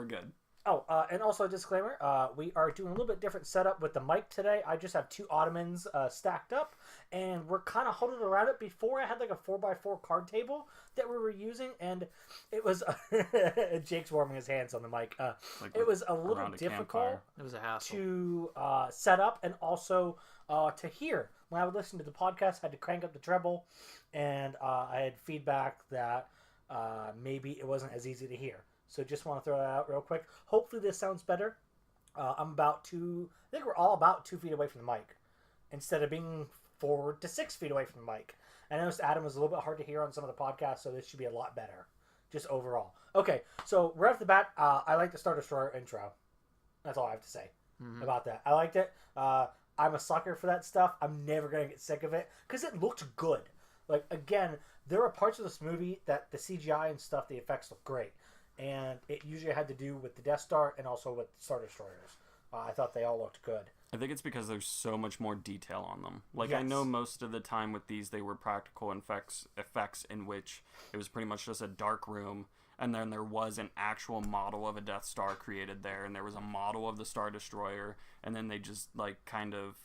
good. Oh, and also a disclaimer, we are doing a little bit different setup with the mic today. I just have 2 ottomans stacked up, and we're kind of huddled around it. Before I had like a 4x4 card table that we were using, and it was... Jake's warming his hands on the mic. It was a little difficult. It was a hassle. To set up and also to hear. When I would listen to the podcast, I had to crank up the treble, and I had feedback that maybe it wasn't as easy to hear. So just want to throw that out real quick. Hopefully this sounds better. I think we're all about 2 feet away from the mic instead of being 4 to 6 feet away from the mic. I noticed Adam was a little bit hard to hear on some of the podcasts, so this should be a lot better. Just overall. Okay, so right off the bat, I like the Star Destroyer intro. That's all I have to say about that. I liked it. I'm a sucker for that stuff. I'm never going to get sick of it because it looked good. Like, again, there are parts of this movie that the CGI and stuff, the effects look great. And it usually had to do with the Death Star and also with Star Destroyers. I thought they all looked good. I think it's because there's so much more detail on them. Like, yes. I know most of the time with these, they were practical effects in which it was pretty much just a dark room, and then there was an actual model of a Death Star created there, and there was a model of the Star Destroyer, and then they just, like, kind of...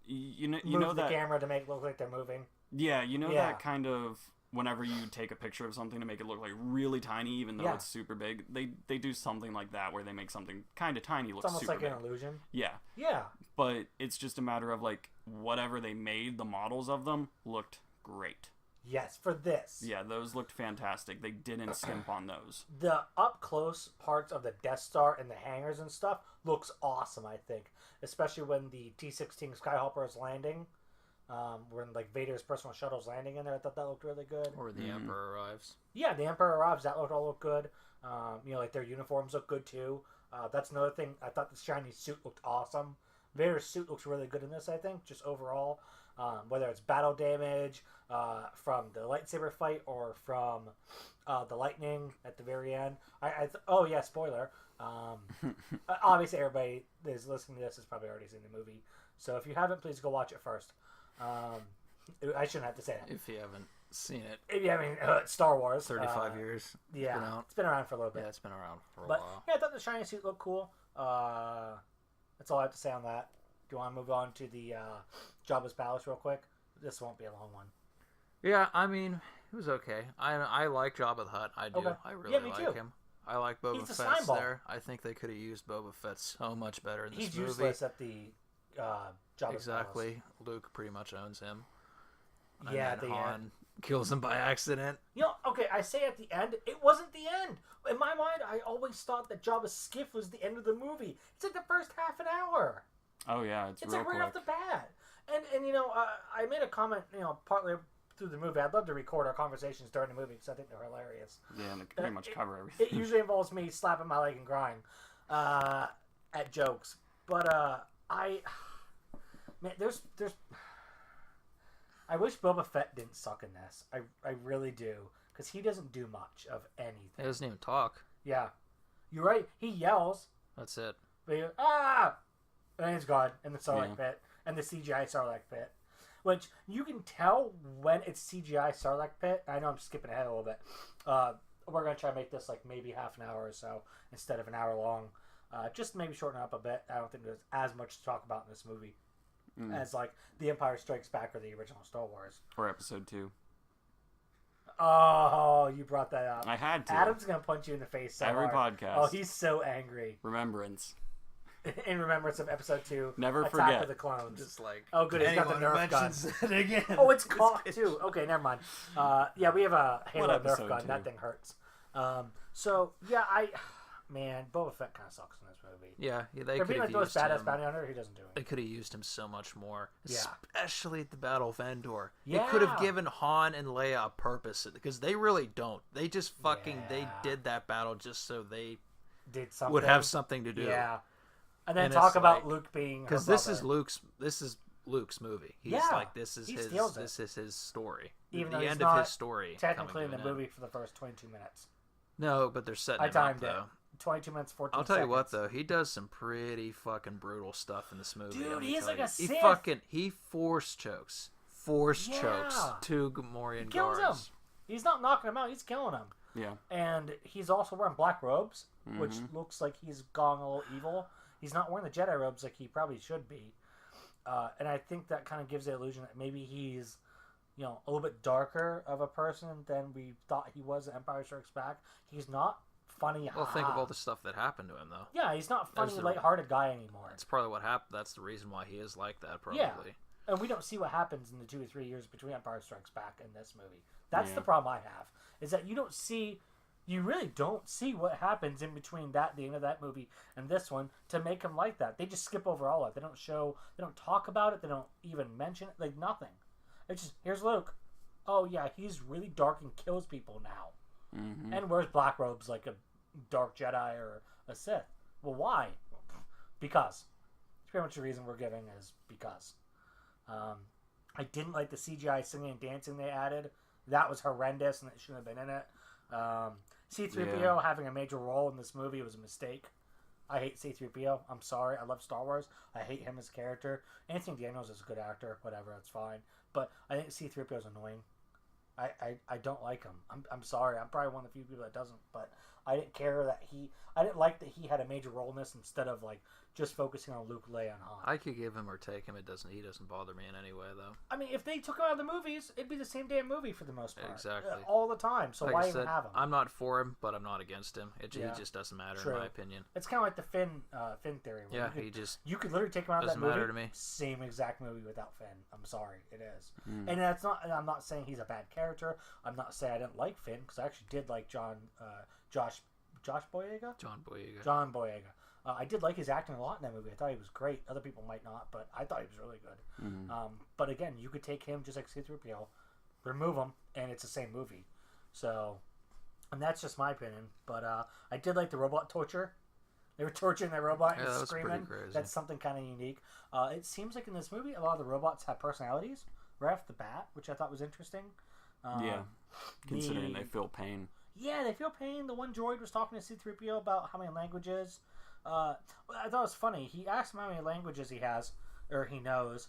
You know the that... camera to make it look like they're moving. Yeah, that kind of... Whenever you take a picture of something to make it look like really tiny, even though it's super big, they do something like that where they make something kind of tiny look super big. It's almost like an illusion. Yeah. Yeah. But it's just a matter of, like, whatever they made, the models of them looked great. Yes, for this. Yeah, those looked fantastic. They didn't skimp on those. The up-close parts of the Death Star and the hangars and stuff looks awesome, I think. Especially when the T-16 Skyhopper is landing. When like Vader's personal shuttle's landing in there, I thought that looked really good. Or the Emperor arrives. Yeah, the Emperor arrives. That all looked good. Like their uniforms look good too. That's another thing. I thought the shiny suit looked awesome. Vader's suit looks really good in this. I think just overall, whether it's battle damage from the lightsaber fight or from the lightning at the very end. Oh yeah, spoiler. Obviously, everybody that is listening to this has probably already seen the movie. So if you haven't, please go watch it first. I shouldn't have to say that. If you haven't seen it. Star Wars. 35 years. Yeah, it's been around for a little bit. Yeah, it's been around for a while. Yeah, I thought the shiny suit looked cool. That's all I have to say on that. Do you want to move on to the Jabba's Palace real quick? This won't be a long one. Yeah, I mean, it was okay. I like Jabba the Hutt. I do. Okay. I really like him. I like Boba Fett there. I think they could have used Boba Fett so much better in this movie. He's useless at the Jabba's Exactly. Palace. Luke pretty much owns him. Yeah, and Han kills him by accident. Okay, I say at the end, it wasn't the end. In my mind, I always thought that Jabba's skiff was the end of the movie. It's like the first half an hour. Oh yeah, it's real like right quick. off the bat. And I made a comment, partly through the movie. I'd love to record our conversations during the movie because I think they're hilarious. Yeah, and they pretty much cover everything. It usually involves me slapping my leg and crying at jokes. But there's I wish Boba Fett didn't suck in this. I really do, because he doesn't do much of anything. He doesn't even talk. Yeah, you're right. He yells. That's it. But and he's gone in the Sarlacc pit and the CGI Sarlacc pit, which you can tell when it's CGI Sarlacc pit. I know I'm skipping ahead a little bit. We're gonna try to make this like maybe half an hour or so instead of an hour long. Just maybe shorten it up a bit. I don't think there's as much to talk about in this movie as like The Empire Strikes Back or the original Star Wars. Or Episode 2. Oh, you brought that up. I had to. Adam's going to punch you in the face so every hard. podcast. Oh, he's so angry. Remembrance. In remembrance of Episode 2. Never Attack forget. of the Clones. Just like... Oh, good. He's got the Nerf gun. It again. Oh, it's cocked too. Okay, never mind. Yeah, we have a Halo Nerf gun. 2? That thing hurts. Man, Boba Fett kind of sucks in this movie. Yeah, they could have like those badass bounty hunter. He doesn't do it. They could have used him so much more, yeah. Especially at the Battle of Endor. Yeah. They could have given Han and Leia a purpose because they really don't. They just they did that battle just so they would have something to do. Yeah, and then talk about Luke being because this is Luke's movie. He's like this is his story. Even the though end of his story. Technically in the movie for the first 22 minutes. No, but they're setting him up though. 22 minutes, 14 seconds. I'll tell you what, though. He does some pretty fucking brutal stuff in this movie. Dude, he's like a Sith. He force chokes. Two Gamorrean guards. Kills him. He's not knocking him out. He's killing him. Yeah. And he's also wearing black robes, which looks like he's gone a little evil. He's not wearing the Jedi robes like he probably should be. And I think that kind of gives the illusion that maybe he's, a little bit darker of a person than we thought he was in Empire Strikes Back. He's not funny. Well, think of all the stuff that happened to him, though. Yeah, he's not funny, lighthearted guy anymore. That's probably what happened. That's the reason why he is like that, probably. Yeah. And we don't see what happens in the 2 or 3 years between Empire Strikes Back and this movie. That's the problem I have, is that you really don't see what happens in between the end of that movie and this one to make him like that. They just skip over all of it. They don't talk about it. They don't even mention it. Like, nothing. It's just, here's Luke. Oh, yeah, he's really dark and kills people now. And wears black robes like a dark Jedi or a Sith. Well, why? Because. It's pretty much the reason we're giving is because. I didn't like the CGI singing and dancing they added. That was horrendous and it shouldn't have been in it. C-3PO having a major role in this movie was a mistake. I hate C-3PO. I'm sorry. I love Star Wars. I hate him as a character. Anthony Daniels is a good actor. Whatever, that's fine. But I think C-3PO is annoying. I don't like him. I'm sorry. I'm probably one of the few people that doesn't. But I didn't care that I didn't like that he had a major role in this instead of like just focusing on Luke, Leia, and Han. I could give him or take him. He doesn't bother me in any way, though. I mean, if they took him out of the movies, it'd be the same damn movie for the most part. Exactly. All the time. So like why I said, even have him? I'm not for him, but I'm not against him. He just doesn't matter in my opinion. It's kind of like the Finn theory. Yeah, you could literally take him out of that movie. Doesn't matter to me. Same exact movie without Finn. I'm sorry, it is. And that's not. And I'm not saying he's a bad character. I'm not saying I didn't like Finn because I actually did like Josh Boyega. John Boyega. I did like his acting a lot in that movie. I thought he was great. Other people might not, but I thought he was really good. But again, you could take him just like C-3PO, remove him, and it's the same movie. So, and that's just my opinion. But I did like the robot torture. They were torturing their robot and screaming. That's something kind of unique. It seems like in this movie, a lot of the robots have personalities right off the bat, which I thought was interesting. Considering they feel pain. Yeah, they feel pain. The one droid was talking to C-3PO about how many languages. I thought it was funny. He asked him how many languages he has, or he knows,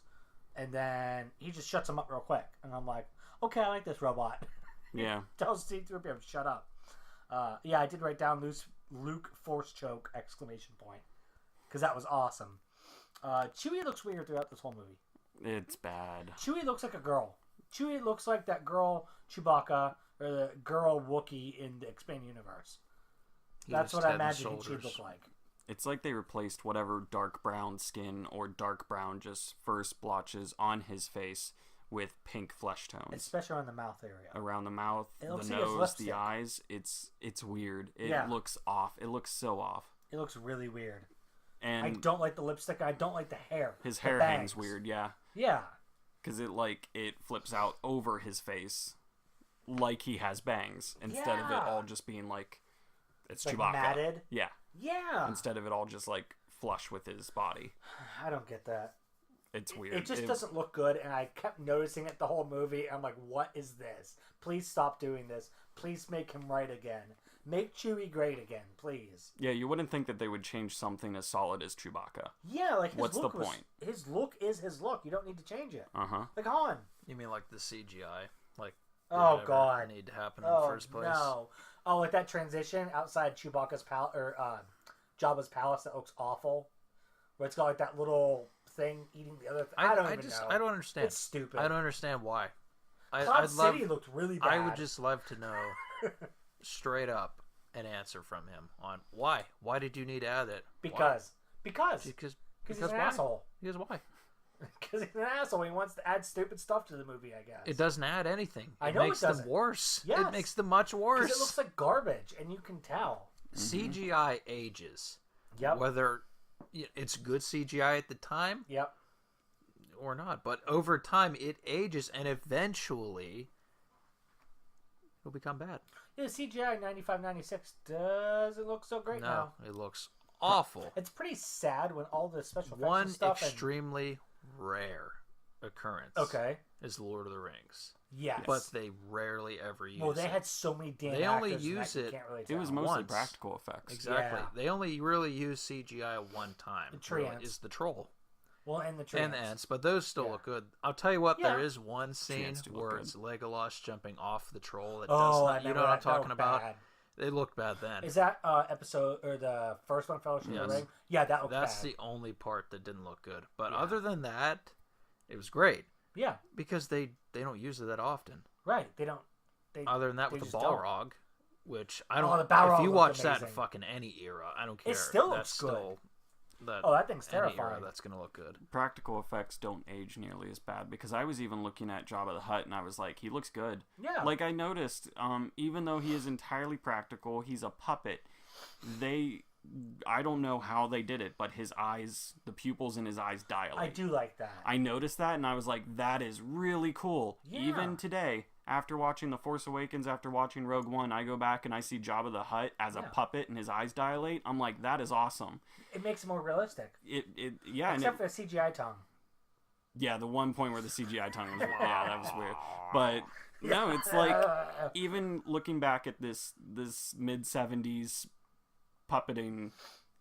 and then he just shuts him up real quick. And I'm like, okay, I like this robot. Yeah. Tells C-3PO, shut up. Yeah, I did write down Luke force choke, ! Because that was awesome. Chewie looks weird throughout this whole movie. It's bad. Chewie looks like a girl. Chewie looks like that girl Chewbacca, or the girl Wookiee in the expanded universe. That's what I imagine she'd look like. It's like they replaced whatever dark brown skin or dark brown just first blotches on his face with pink flesh tones. Especially around the mouth area. Around the mouth, the nose, the eyes. It's weird. It looks off. It looks so off. It looks really weird. And I don't like the lipstick. I don't like the hair. His hair hangs weird, yeah. Yeah. Because it flips out over his face like he has bangs instead of it all just being like it's like Chewbacca. Matted? Yeah. Yeah. Instead of it all just like flush with his body. I don't get that. It's weird. It just doesn't look good, and I kept noticing it the whole movie. I'm like, what is this? Please stop doing this. Please make him right again. Make Chewie great again, please. Yeah, you wouldn't think that they would change something as solid as Chewbacca. Yeah, like what's the point? His look is his look. You don't need to change it. Uh-huh. Like Han. You mean like the CGI? Like oh god, need to happen in the first place? No. Oh, like that transition outside Chewbacca's palace or Jabba's palace that looks awful, where it's got like that little thing eating the other. I don't even know. I don't understand. It's stupid. I don't understand why. Cloud City looked really bad. I would just love to know straight up an answer from him on why. Why did you need to add it? Because he's an why? asshole. Because why? Because he's an asshole. He wants to add stupid stuff to the movie, I guess. It doesn't add anything. I know makes it doesn't. them worse. Yes. It makes them much worse. Because it looks like garbage, and you can tell. CGI ages. Yep. Whether it's good CGI at the time. Yep. Or not. But over time, it ages, and eventually it'll become bad. Yeah, CGI 95, 96 doesn't look so great now. No, it looks awful. It's pretty sad when all the special effects One and stuff extremely rare occurrence is Lord of the Rings. Yes. But they rarely ever use it. Well, they had so many damn They only actors use it. Can't really it was mostly practical effects. Exactly. Yeah. They only really use CGI one time. The tree ants. Is the troll. Well, and the trees. And the ants, but those still look good. I'll tell you what, there is one scene where good. it's Legolas jumping off the troll that does not. You know what I'm talking about? Bad. They looked bad then. Is that episode or the first one, Fellowship of the Ring? Yeah, that looked bad. That's the only part that didn't look good. But other than that, it was great. Yeah, because they don't use it that often. Right, they don't. Other than that, with the Balrog, which I don't. The Balrog, if you watch that in fucking any era, I don't care. It still looks good. That thing's terrifying. That's gonna look good. Practical effects don't age nearly as bad because I was even looking at Jabba the Hutt and I was like, he looks good. Yeah. Like I noticed, even though he is entirely practical, he's a puppet. I don't know how they did it, but his eyes, the pupils in his eyes dilate. I do like that. I noticed that and I was like, that is really cool. Yeah. Even today, after watching The Force Awakens, after watching Rogue One, I go back and I see Jabba the Hutt as a puppet and his eyes dilate. I'm like, that is awesome. It makes it more realistic. Yeah. Except for the CGI tongue. Yeah, the one point where the CGI tongue was, that was weird. But no, it's like, even looking back at this mid-70s puppeting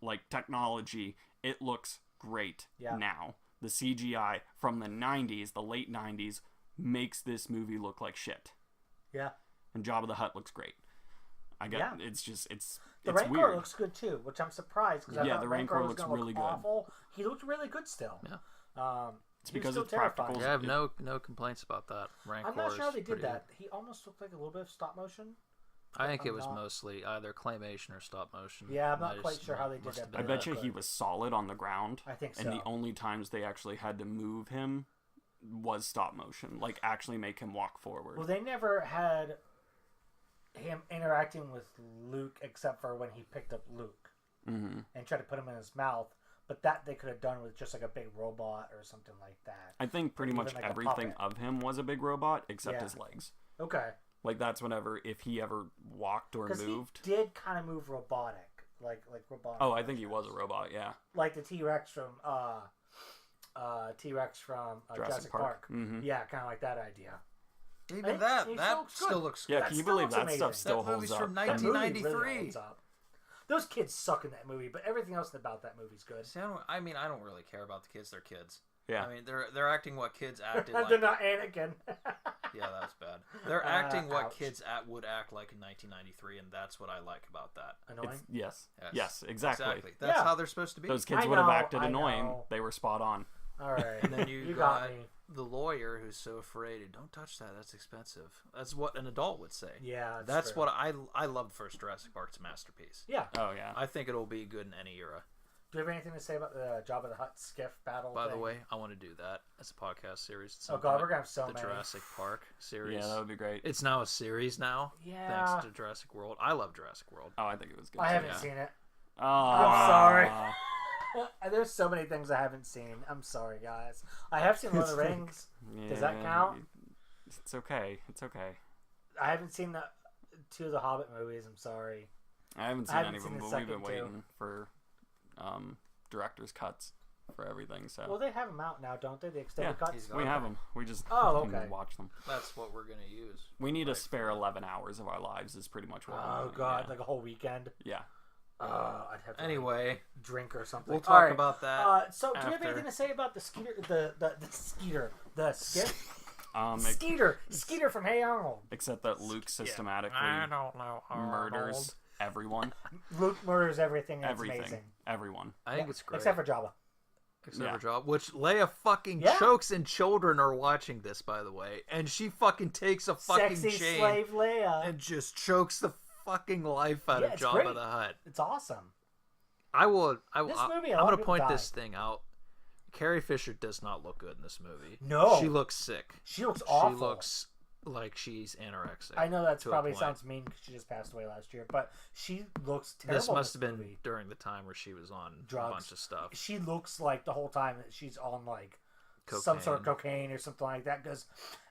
like technology, it looks great now. The CGI from the 90s, the late 90s, makes this movie look like shit. Yeah. And Jabba the Hutt looks great. The Rancor weird. looks good too, which I'm surprised because I thought the Rancor looks really good. Awful. He looked really good still. Yeah. It's because it's practical. Yeah, I have no complaints about that. Rancor. I'm not sure how they did that. He almost looked like a little bit of stop motion. I think it was mostly either claymation or stop motion. Yeah, I'm not quite sure how they did that. I bet you he was solid on the ground. I think so. And the only times they actually had to move him was stop motion, like actually make him walk forward. Well, they never had him interacting with Luke except for when he picked up Luke and tried to put him in his mouth. But that they could have done with just like a big robot or something like that. I think pretty much like everything of him was a big robot except his legs. Okay. Like that's if he ever walked or moved. He did kind of move robotic, like robotic. Oh, I think he was a robot. Yeah. Like the T-Rex from Jurassic Park. Mm-hmm. Yeah, kind of like that idea. Even that still looks good. Yeah, can you believe that stuff still holds up? That movie's from 1993. Really holds up. Those kids suck in that movie, but everything else about that movie's good. See, I don't really care about the kids. They're kids. Yeah. I mean, they're acting what kids acted like. They're not Anakin. Yeah, that's bad. They're acting what kids would act like in 1993, and that's what I like about that. Annoying? Yes, exactly. That's how they're supposed to be. Those kids would have acted annoying. They were spot on. All right. And then you got the lawyer who's so afraid. Don't touch that. That's expensive. That's what an adult would say. Yeah, that's true. What I love. The first Jurassic Park. It's a masterpiece. Yeah. Oh yeah. I think it'll be good in any era. Do you have anything to say about the Jabba the Hutt skiff battle? By the way, I want to do that as a podcast series. Oh god, we're gonna have so many. The Jurassic Park series. Yeah, that would be great. It's now a series now. Yeah. Thanks to Jurassic World. I love Jurassic World. Oh, I think it was good. I haven't seen it. Oh, I'm sorry. There's so many things I haven't seen. I'm sorry, guys. I have seen Lord of the Rings. Does that count? It's okay. It's okay. I haven't seen the 2 of the Hobbit movies. I'm sorry. I haven't seen any of them, but we've been waiting for director's cuts for everything. So well, they have them out now, don't they? The extended cuts. We have them. We just watch them. That's what we're gonna use. We need a spare 11 hours of our lives. Is pretty much what. Oh god, like a whole weekend. Yeah. I'd have to drink or something. We'll talk about that. So, do you have anything to say about the Skeeter, the Skeeter, Skeeter from Hey Arnold? Except that Luke systematically murders everyone. Luke murders everything. And everything. It's amazing. Everyone. I think it's great. Except for Jabba. Except for Jabba, which Leia fucking chokes, and children are watching this, by the way, and she fucking takes a fucking sexy chain slave Leia and just chokes the fucking life out of Jabba the Hutt. It's awesome. I'm going to point this thing out. Carrie Fisher does not look good in this movie. No. She looks sick. She looks awful. She looks like she's anorexic. I know that probably sounds mean because she just passed away last year, but she looks terrible. This must have been during the time where she was on drugs. A bunch of stuff. She looks like the whole time that she's on like some sort of cocaine or something like that, because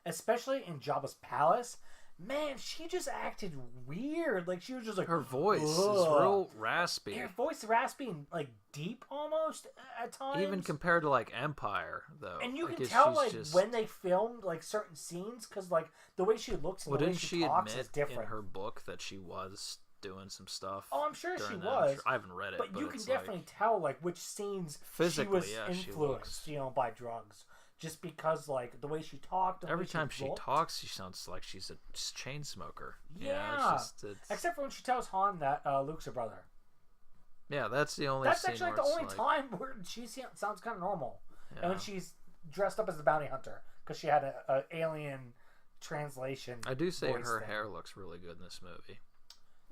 especially in Jabba's palace, man, she just acted weird. Like she was just like her voice is real raspy. Her voice raspy and like deep almost at times. Even compared to like Empire, though. And you can tell like when they filmed like certain scenes because like the way she looks and the way she talks is different. In her book that she was doing some stuff. Oh, I'm sure she was. I haven't read it, but you can definitely tell like which scenes physically, she was influenced, by drugs. Just because like the way she talked. Every time she talks, she sounds like she's a chain smoker. Yeah. Except for when she tells Han that Luke's her brother. Yeah, that's the only. That's actually like the only time where she sounds kind of normal. Yeah. And when she's dressed up as the bounty hunter because she had an alien translation. I do say her hair looks really good in this movie.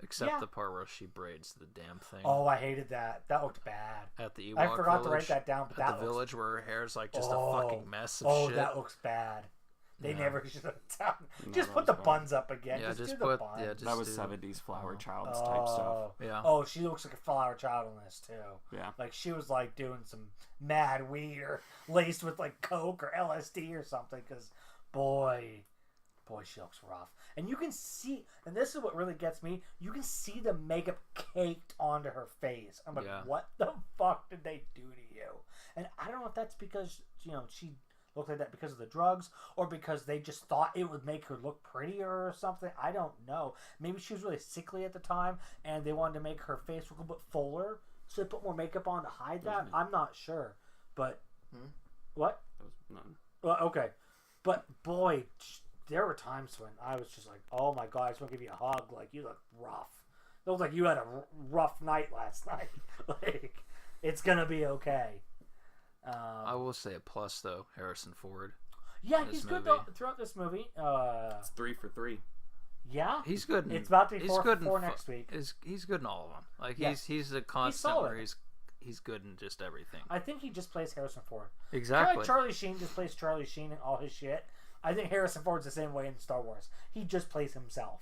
Except the part where she braids the damn thing. Oh, I hated that. That looked bad. At the Ewok I forgot to write that down. But at the village where her hair's like just a fucking mess of shit. Oh, that looks bad. They never should have done. Just put the buns up again. Yeah, just do the buns. Yeah, that was 70s Flower Childs type stuff. Yeah. Oh, she looks like a Flower Child in this too. Yeah. Like she was like doing some mad weed or laced with like coke or LSD or something. Because boy, she looks rough. And you can see, and this is what really gets me, you can see the makeup caked onto her face. I'm like, what the fuck did they do to you? And I don't know if that's because, she looked like that because of the drugs or because they just thought it would make her look prettier or something. I don't know. Maybe she was really sickly at the time and they wanted to make her face look a bit fuller, so they put more makeup on to hide that. I'm not sure. But, what? That was none. Well, okay. But, boy, there were times when I was just like, oh my god, I just want to give you a hug. Like, you look rough. It looked like you had a rough night last night. Like, it's going to be okay. I will say a plus, though, Harrison Ford. Yeah, he's good throughout this movie. It's 3 for 3. Yeah? He's good. It's about to be 4 for 4 next week. He's good in all of them. Like, he's a constant where he's good in just everything. I think he just plays Harrison Ford. Exactly. Like Charlie Sheen just plays Charlie Sheen in all his shit. I think Harrison Ford's the same way in Star Wars. He just plays himself.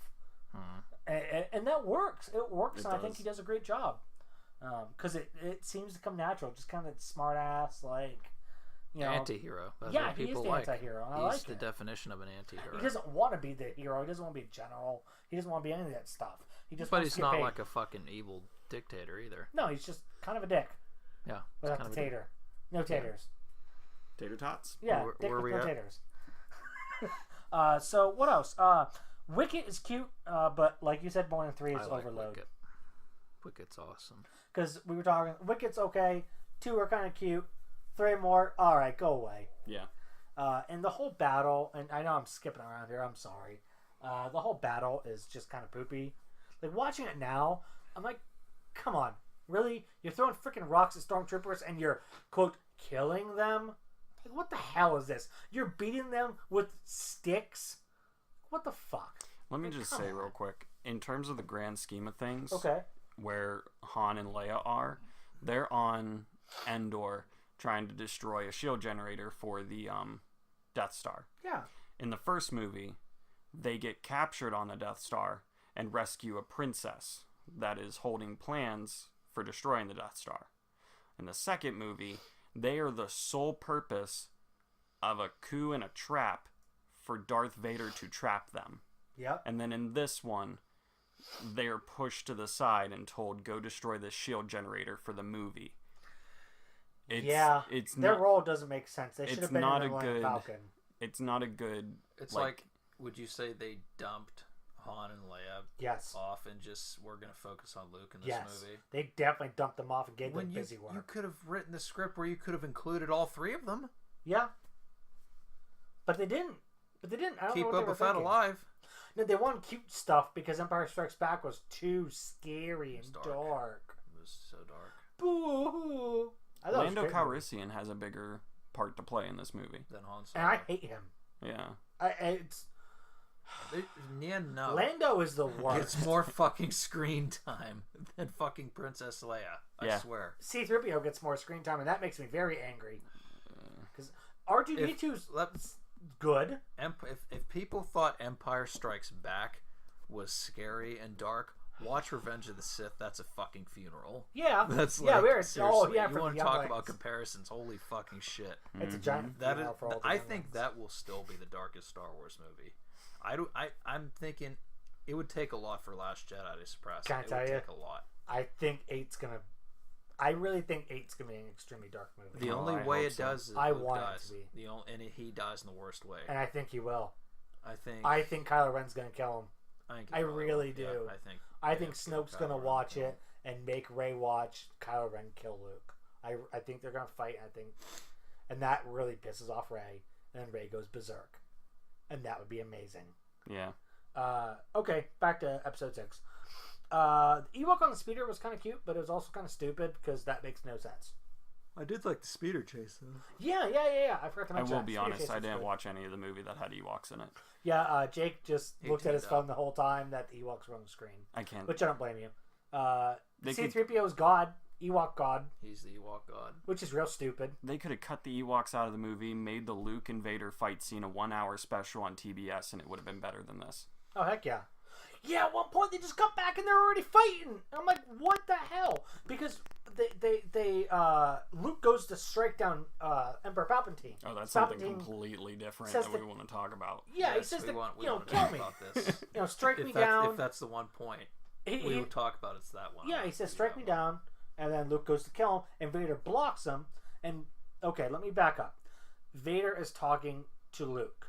And that works. It works, and I think he does a great job. Because it seems to come natural. Just kind of smart ass, like, anti-hero. That's what people he is the anti-hero. And I like He's the definition of an anti-hero. He doesn't want to be the hero. He doesn't want to be a general. He doesn't want to be any of that stuff. But he's not like a fucking evil dictator either. No, he's just kind of a dick. Yeah. Without the tater. No taters. Yeah. Tater tots? Yeah, dick with no taters. So, what else? Wicket is cute, but like you said, more than 3 is overload. Wicket's awesome. Because we were talking, Wicket's okay, 2 are kind of cute, 3 more, alright, go away. Yeah. And the whole battle, and I know I'm skipping around here, I'm sorry. The whole battle is just kind of poopy. Like, watching it now, I'm like, come on, really? You're throwing freaking rocks at stormtroopers and you're, quote, killing them? Like, what the hell is this? You're beating them with sticks? What the fuck? Let me just say real quick, in terms of the grand scheme of things, okay, where Han and Leia are, they're on Endor trying to destroy a shield generator for the Death Star. Yeah. In the first movie, they get captured on the Death Star and rescue a princess that is holding plans for destroying the Death Star. In the second movie, they are the sole purpose of a coup and a trap for Darth Vader to trap them. Yep. And then in this one, they are pushed to the side and told, go destroy this shield generator for the movie. It's their role doesn't make sense. They should have been in the Falcon. It's not a good... It's like, would you say they dumped Han and Leia off and just, we're going to focus on Luke in this movie? They definitely dumped them off and gave them busy work. You could have written the script where you could have included all 3 of them. Yeah. But they didn't. I don't Keep know what Boba Fett alive. No, they wanted cute stuff because Empire Strikes Back was too scary and dark. It was so dark. Boo! Lando Calrissian has a bigger part to play in this movie than Han Solo. And I hate him. Yeah. No. Lando is the worst. It's more fucking screen time than fucking Princess Leia. I swear. C-3PO gets more screen time, and that makes me very angry. Because R2-D2's good. If people thought Empire Strikes Back was scary and dark, watch Revenge of the Sith. That's a fucking funeral. Yeah. That's like, seriously. You want to talk about comparisons? Holy fucking shit! It's a giant. I think that will still be the darkest Star Wars movie. I'm thinking it would take a lot for Last Jedi to surpass. Can I tell you? It would take a lot. I think 8's gonna. I really think 8's gonna be an extremely dark movie. The only way it does is I Luke want dies. it to be. And he dies in the worst way. And I think he will. I think Kylo Ren's gonna kill him. I really do. Yeah, I think Snoke's gonna watch it and make Rey watch Kylo Ren kill Luke. I think they're gonna fight. And that really pisses off Rey, and then Rey goes berserk, and that would be amazing. Yeah. Okay, back to episode 6. The Ewok on the speeder was kind of cute, but it was also kind of stupid because that makes no sense. I did like the speeder chase, though. Yeah. I forgot to mention. I will be honest, I didn't watch any of the movie that had Ewoks in it. Yeah, Jake just looked at his phone the whole time that the Ewoks were on the screen. I can't. Which I don't blame you. C-3PO is God. Ewok God. He's the Ewok God. Which is real stupid. They could have cut the Ewoks out of the movie, made the Luke and Vader fight scene a 1-hour special on TBS, and it would have been better than this. Oh, heck yeah. Yeah, at one point they just got back and they're already fighting. I'm like, what the hell? Because Luke goes to strike down Emperor Palpatine. Oh, that's something completely different that we want to talk about. Yeah, he says, kill me. About this. Strike me down. If that's the one point we would talk about, it's that one. Yeah, he says, strike me down. And then Luke goes to kill him, and Vader blocks him. And, okay, let me back up. Vader is talking to Luke.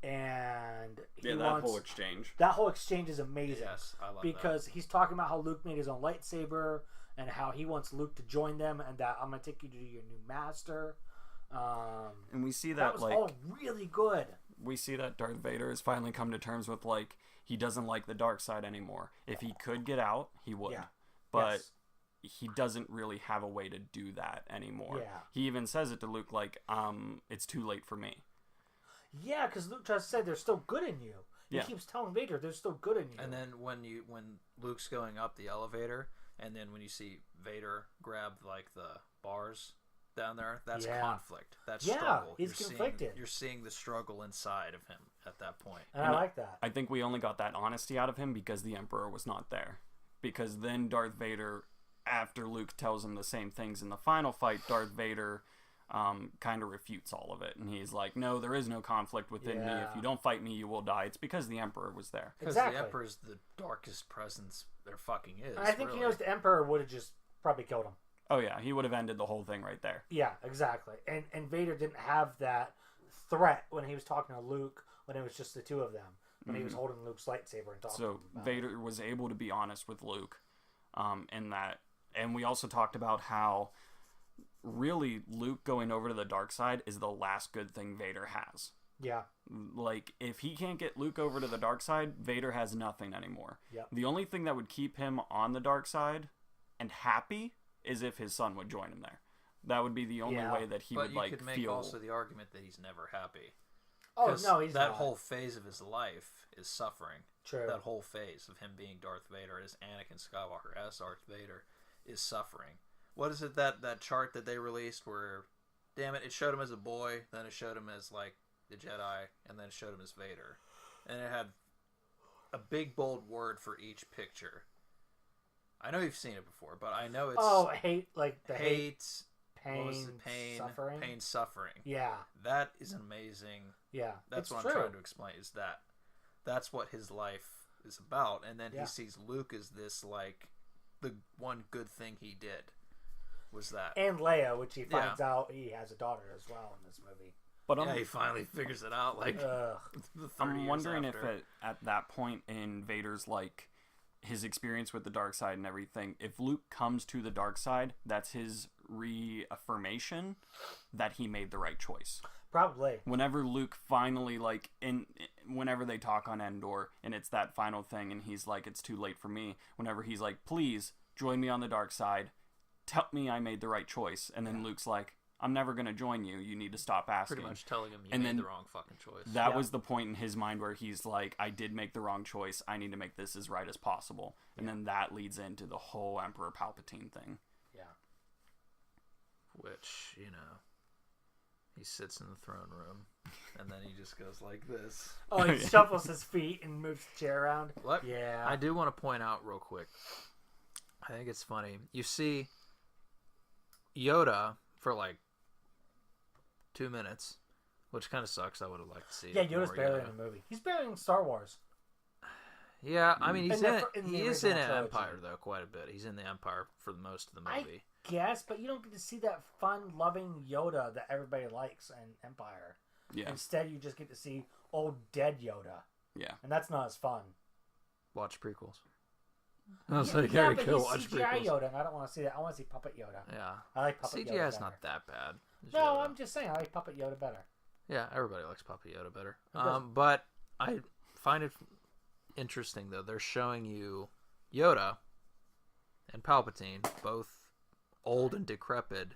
And whole exchange. That whole exchange is amazing. Yes, I love because he's talking about how Luke made his own lightsaber, and how he wants Luke to join them, and that I'm going to take you to your new master. And we see that was all really good. We see that Darth Vader has finally come to terms with, he doesn't like the dark side anymore. If he could get out, he would. Yeah. But he doesn't really have a way to do that anymore. Yeah. He even says it to Luke it's too late for me. Yeah, because Luke tries to say there's still good in you. He keeps telling Vader there's still good in you. And then when Luke's going up the elevator, and then when you see Vader grab the bars down there, that's conflict. That's struggle. He's conflicted. You're seeing the struggle inside of him at that point. And I like that. I think we only got that honesty out of him because the Emperor was not there. Because then Darth Vader, after Luke tells him the same things in the final fight, Darth Vader kind of refutes all of it, and he's like, no, there is no conflict within me. If you don't fight me, you will die. It's because the Emperor was there. Because the Emperor's the darkest presence there fucking is. And I think he knows the Emperor would have just probably killed him. Oh yeah, he would have ended the whole thing right there. Yeah, exactly. And Vader didn't have that threat when he was talking to Luke, when it was just the two of them, when he was holding Luke's lightsaber and talking. So Vader was able to be honest with Luke in that. And we also talked about how really Luke going over to the dark side is the last good thing Vader has. Yeah. If he can't get Luke over to the dark side, Vader has nothing anymore. Yeah. The only thing that would keep him on the dark side and happy is if his son would join him there. That would be the only way that he would feel. But you could make also the argument that he's never happy. Oh, no, he's that not. whole phase of his life is suffering. True. That whole phase of him being Darth Vader as Anakin Skywalker as Darth Vader is suffering. What is it, that chart that they released where, damn it showed him as a boy, then it showed him as the Jedi, and then it showed him as Vader. And it had a big bold word for each picture. I know you've seen it before, but I know it's... Oh, hate, hate, pain, what was it? suffering. Pain, suffering. Yeah. That is amazing. Yeah, that's what I'm trying to explain, is that's what his life is about. And then he sees Luke as this, the one good thing he did was that. And Leia, which he finds out he has a daughter as well in this movie. But he finally figures it out. I'm wondering if at that point in Vader's his experience with the dark side and everything, if Luke comes to the dark side, that's his reaffirmation that he made the right choice. Probably. Whenever Luke finally whenever they talk on Endor and it's that final thing and he's like, it's too late for me. Whenever he's like, please join me on the dark side. Tell me I made the right choice. And then Luke's like, I'm never going to join you. You need to stop asking. Pretty much telling him you made the wrong fucking choice. That was the point in his mind where he's like, I did make the wrong choice. I need to make this as right as possible. And then that leads into the whole Emperor Palpatine thing. Yeah. Which, he sits in the throne room and then he just goes like this. Oh, he shuffles his feet and moves the chair around. What? Yeah. I do want to point out real quick. I think it's funny. You see Yoda for 2 minutes, which kind of sucks. I would have liked to see. Yeah, Yoda's barely in the movie. He's barely in Star Wars. Yeah, I mean, he is in Empire though quite a bit. He's in the Empire for most of the movie. I guess, but you don't get to see that fun-loving Yoda that everybody likes in Empire. Yeah. Instead, you just get to see old dead Yoda. Yeah. And that's not as fun. watch prequels. I was like, yeah, there but you go, he's watch CGI prequels. Yoda, and I don't want to see that. I want to see Puppet Yoda. Yeah. I like Puppet Yoda CGI is better. not that bad. as No, Yoda. I'm just saying I like Puppet Yoda better. Yeah, everybody likes Puppet Yoda better. does. But I find it interesting, though. They're showing you Yoda and Palpatine, both old and decrepit.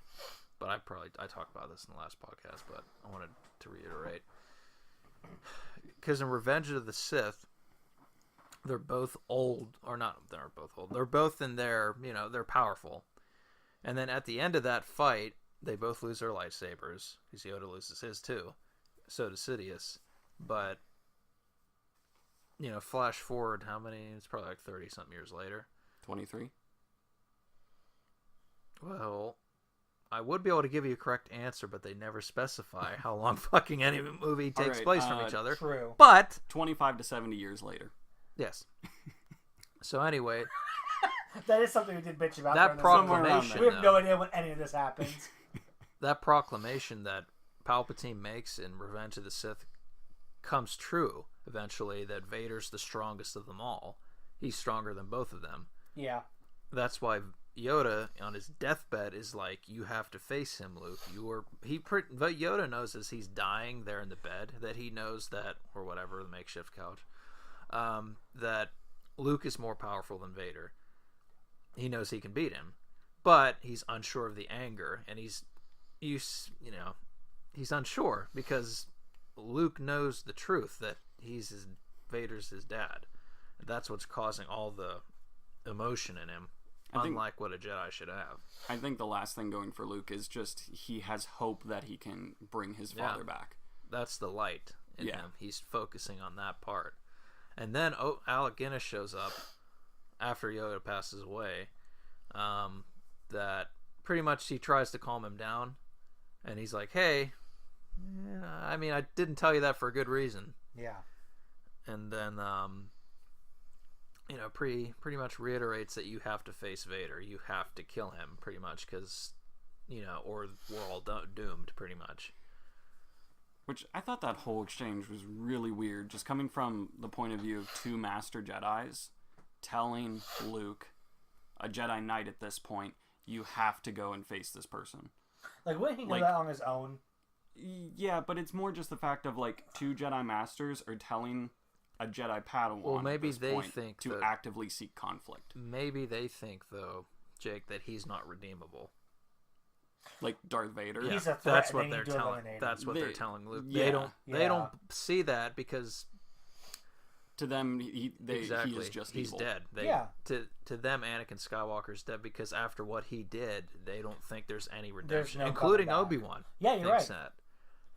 But I talked about this in the last podcast, but I wanted to reiterate. Because in Revenge of the Sith, they're both old, or not, they're both old. They're both in their, they're powerful. And then at the end of that fight, they both lose their lightsabers. Because Yoda loses his too. So does Sidious. But, flash forward, how many? It's probably like 30-something years later. 23? Well, I would be able to give you a correct answer, but they never specify how long fucking any movie takes right, place from each other. True. But 25 to 70 years later. yes. So anyway, That is something we did bitch about. that during the proclamation, summer. We have no idea when any of this happens. that proclamation that Palpatine makes in Revenge of the Sith comes true eventually, that Vader's the strongest of them all. He's stronger than both of them. Yeah. That's why Yoda on his deathbed is like, you have to face him, Luke. What Yoda knows is he's dying there in the bed, that he knows that, or whatever, the makeshift couch, that Luke is more powerful than Vader. He knows he can beat him, but he's unsure of the anger, and he's unsure because Luke knows the truth that Vader's his dad. That's what's causing all the emotion in him. Unlike what a Jedi should have. I think the last thing going for Luke is just he has hope that he can bring his father back. That's the light in him. He's focusing on that part. And then Alec Guinness shows up after Yoda passes away. That pretty much he tries to calm him down. And he's like, hey, I didn't tell you that for a good reason. Yeah. And then pretty much reiterates that you have to face Vader. You have to kill him, pretty much, because, or we're all doomed, pretty much. Which I thought that whole exchange was really weird, just coming from the point of view of two Master Jedis telling Luke, a Jedi Knight at this point, you have to go and face this person. Like, wouldn't he know that on his own? Yeah, but it's more just the fact of, like, two Jedi Masters are telling a Jedi Padawan maybe at this they point think to actively seek conflict. Maybe they think, though, Jake, that he's not redeemable. Like Darth Vader. He's a threat. That's what they they're need to telling. eliminate him. That's what They- they're telling Luke. yeah. They don't see that because To them, he is just he's evil. dead. To them, Anakin Skywalker's dead because after what he did, they don't think there's any redemption, no including coming back. Obi-Wan. Yeah, you're thinks right.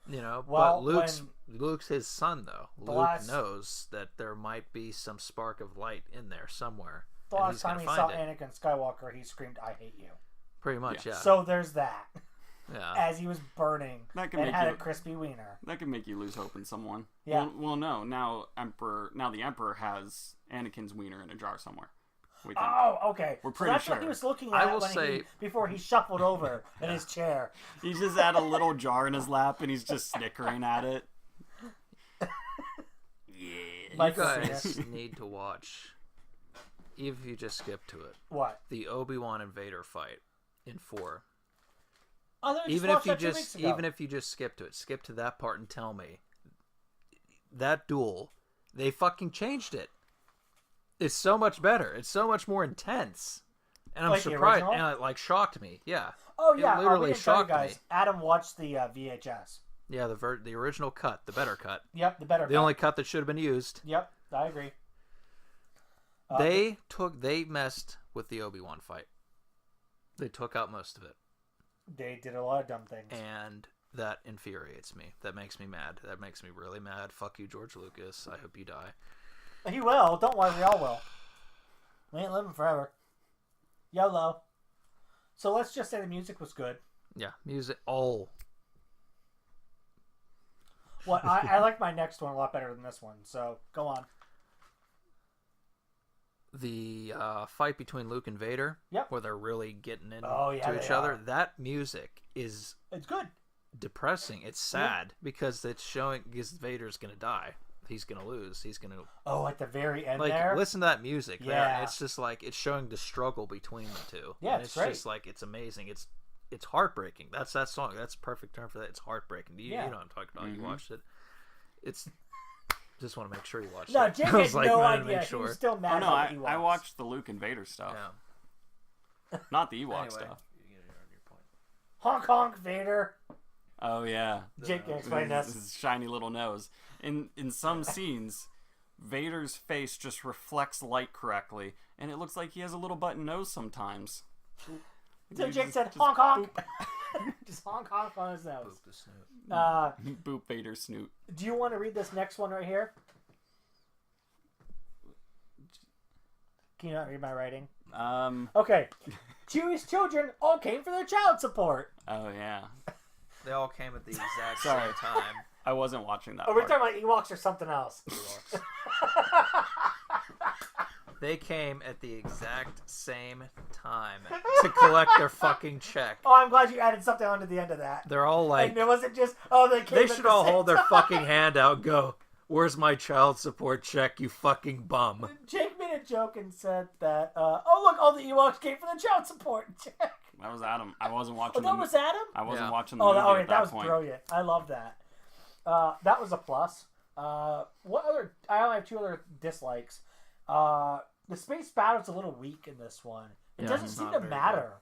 That. Well, but Luke's his son, though. Luke last- knows that there might be some spark of light in there somewhere. The and last he's time gonna he find saw it. Anakin Skywalker, he screamed, "I hate you." Pretty much, yeah. So there's that. Yeah. As he was burning That can and make had you- a crispy wiener. That can make you lose hope in someone. Yeah. Well, no. Now the Emperor has Anakin's wiener in a jar somewhere. We think. Oh, okay. We're So pretty that's what he sure. was looking I at will when say- before he shuffled over in his chair. He's just had a little jar in his lap and he's just snickering at it. Yeah. Like You guys need to watch, even if you just skip to it, What? the Obi-Wan and Vader fight in 4. Oh, they just Even if watched you that 2 weeks just ago. skip to it, skip to that part and tell me that duel, they fucking changed it. It's so much better. It's so much more intense, and I'm Like the surprised. original? And it shocked me. Yeah. Oh It yeah, literally we didn't tell you shocked guys. me. Adam watched the VHS. Yeah, the original cut, the better cut, Yep, the better. the only cut that should have been used. Yep, I agree. They messed with the Obi-Wan fight. They took out most of it. They did a lot of dumb things. And that infuriates me. That makes me mad. That makes me really mad. Fuck you, George Lucas. I hope you die. He will. Don't worry, we all will. We ain't living forever. YOLO. So let's just say the music was good. Yeah, music. Oh, What I like my next one a lot better than this one. So go on. the fight between Luke and Vader. Yep. Where they're really getting into they each other. are. That music is It's good. depressing. It's sad because it's showing because Vader's gonna die he's gonna lose. He's gonna Oh, at the very end like there. listen to that music. There, Yeah. and it's just like it's showing the struggle between the two. Yeah, and it's it's great. just like it's amazing. It's heartbreaking. That's that song. That's a perfect term for that. It's heartbreaking. You know what I'm talking about. You watched it. It's just want to make sure you watched No, it. Jake I was had like, no man, idea. make He was sure. still mad no, about the Ewoks. I watched the Luke and Vader stuff, Yeah. not the Ewok Anyway, stuff. you get your point. Honk honk Vader. Oh yeah, Jake can explain this. his shiny little nose. In some scenes, Vader's face just reflects light correctly, and it looks like he has a little button nose sometimes. So You Jake just- said just honk honk. Just honk honk on his nose. Boop the snoot. Boop Vader's snoot. Do you want to read this next one right here? Can you not read my writing? Okay. Chewie's children all came for their child support. Oh yeah. They all came at the exact Sorry. same time. I wasn't watching that. Oh, we're part. talking about Ewoks or something else. They came at the exact same time to collect their fucking check. Oh, I'm glad you added something onto the end of that. They're all like, And it wasn't just, oh, they came they at should the all same hold their time. fucking hand out and go, "Where's my child support check, you fucking bum?" Jake made a joke and said that, oh, look, all the Ewoks came for the child support check. That was Adam. I wasn't Oh, watching. that was Adam? I wasn't Yeah. watching the Oh, movie okay, at that was point. brilliant. I love that. That was a plus. What other? I only have two other dislikes. The space battle's a little weak in this one. It Yeah, doesn't it's seem not to very matter.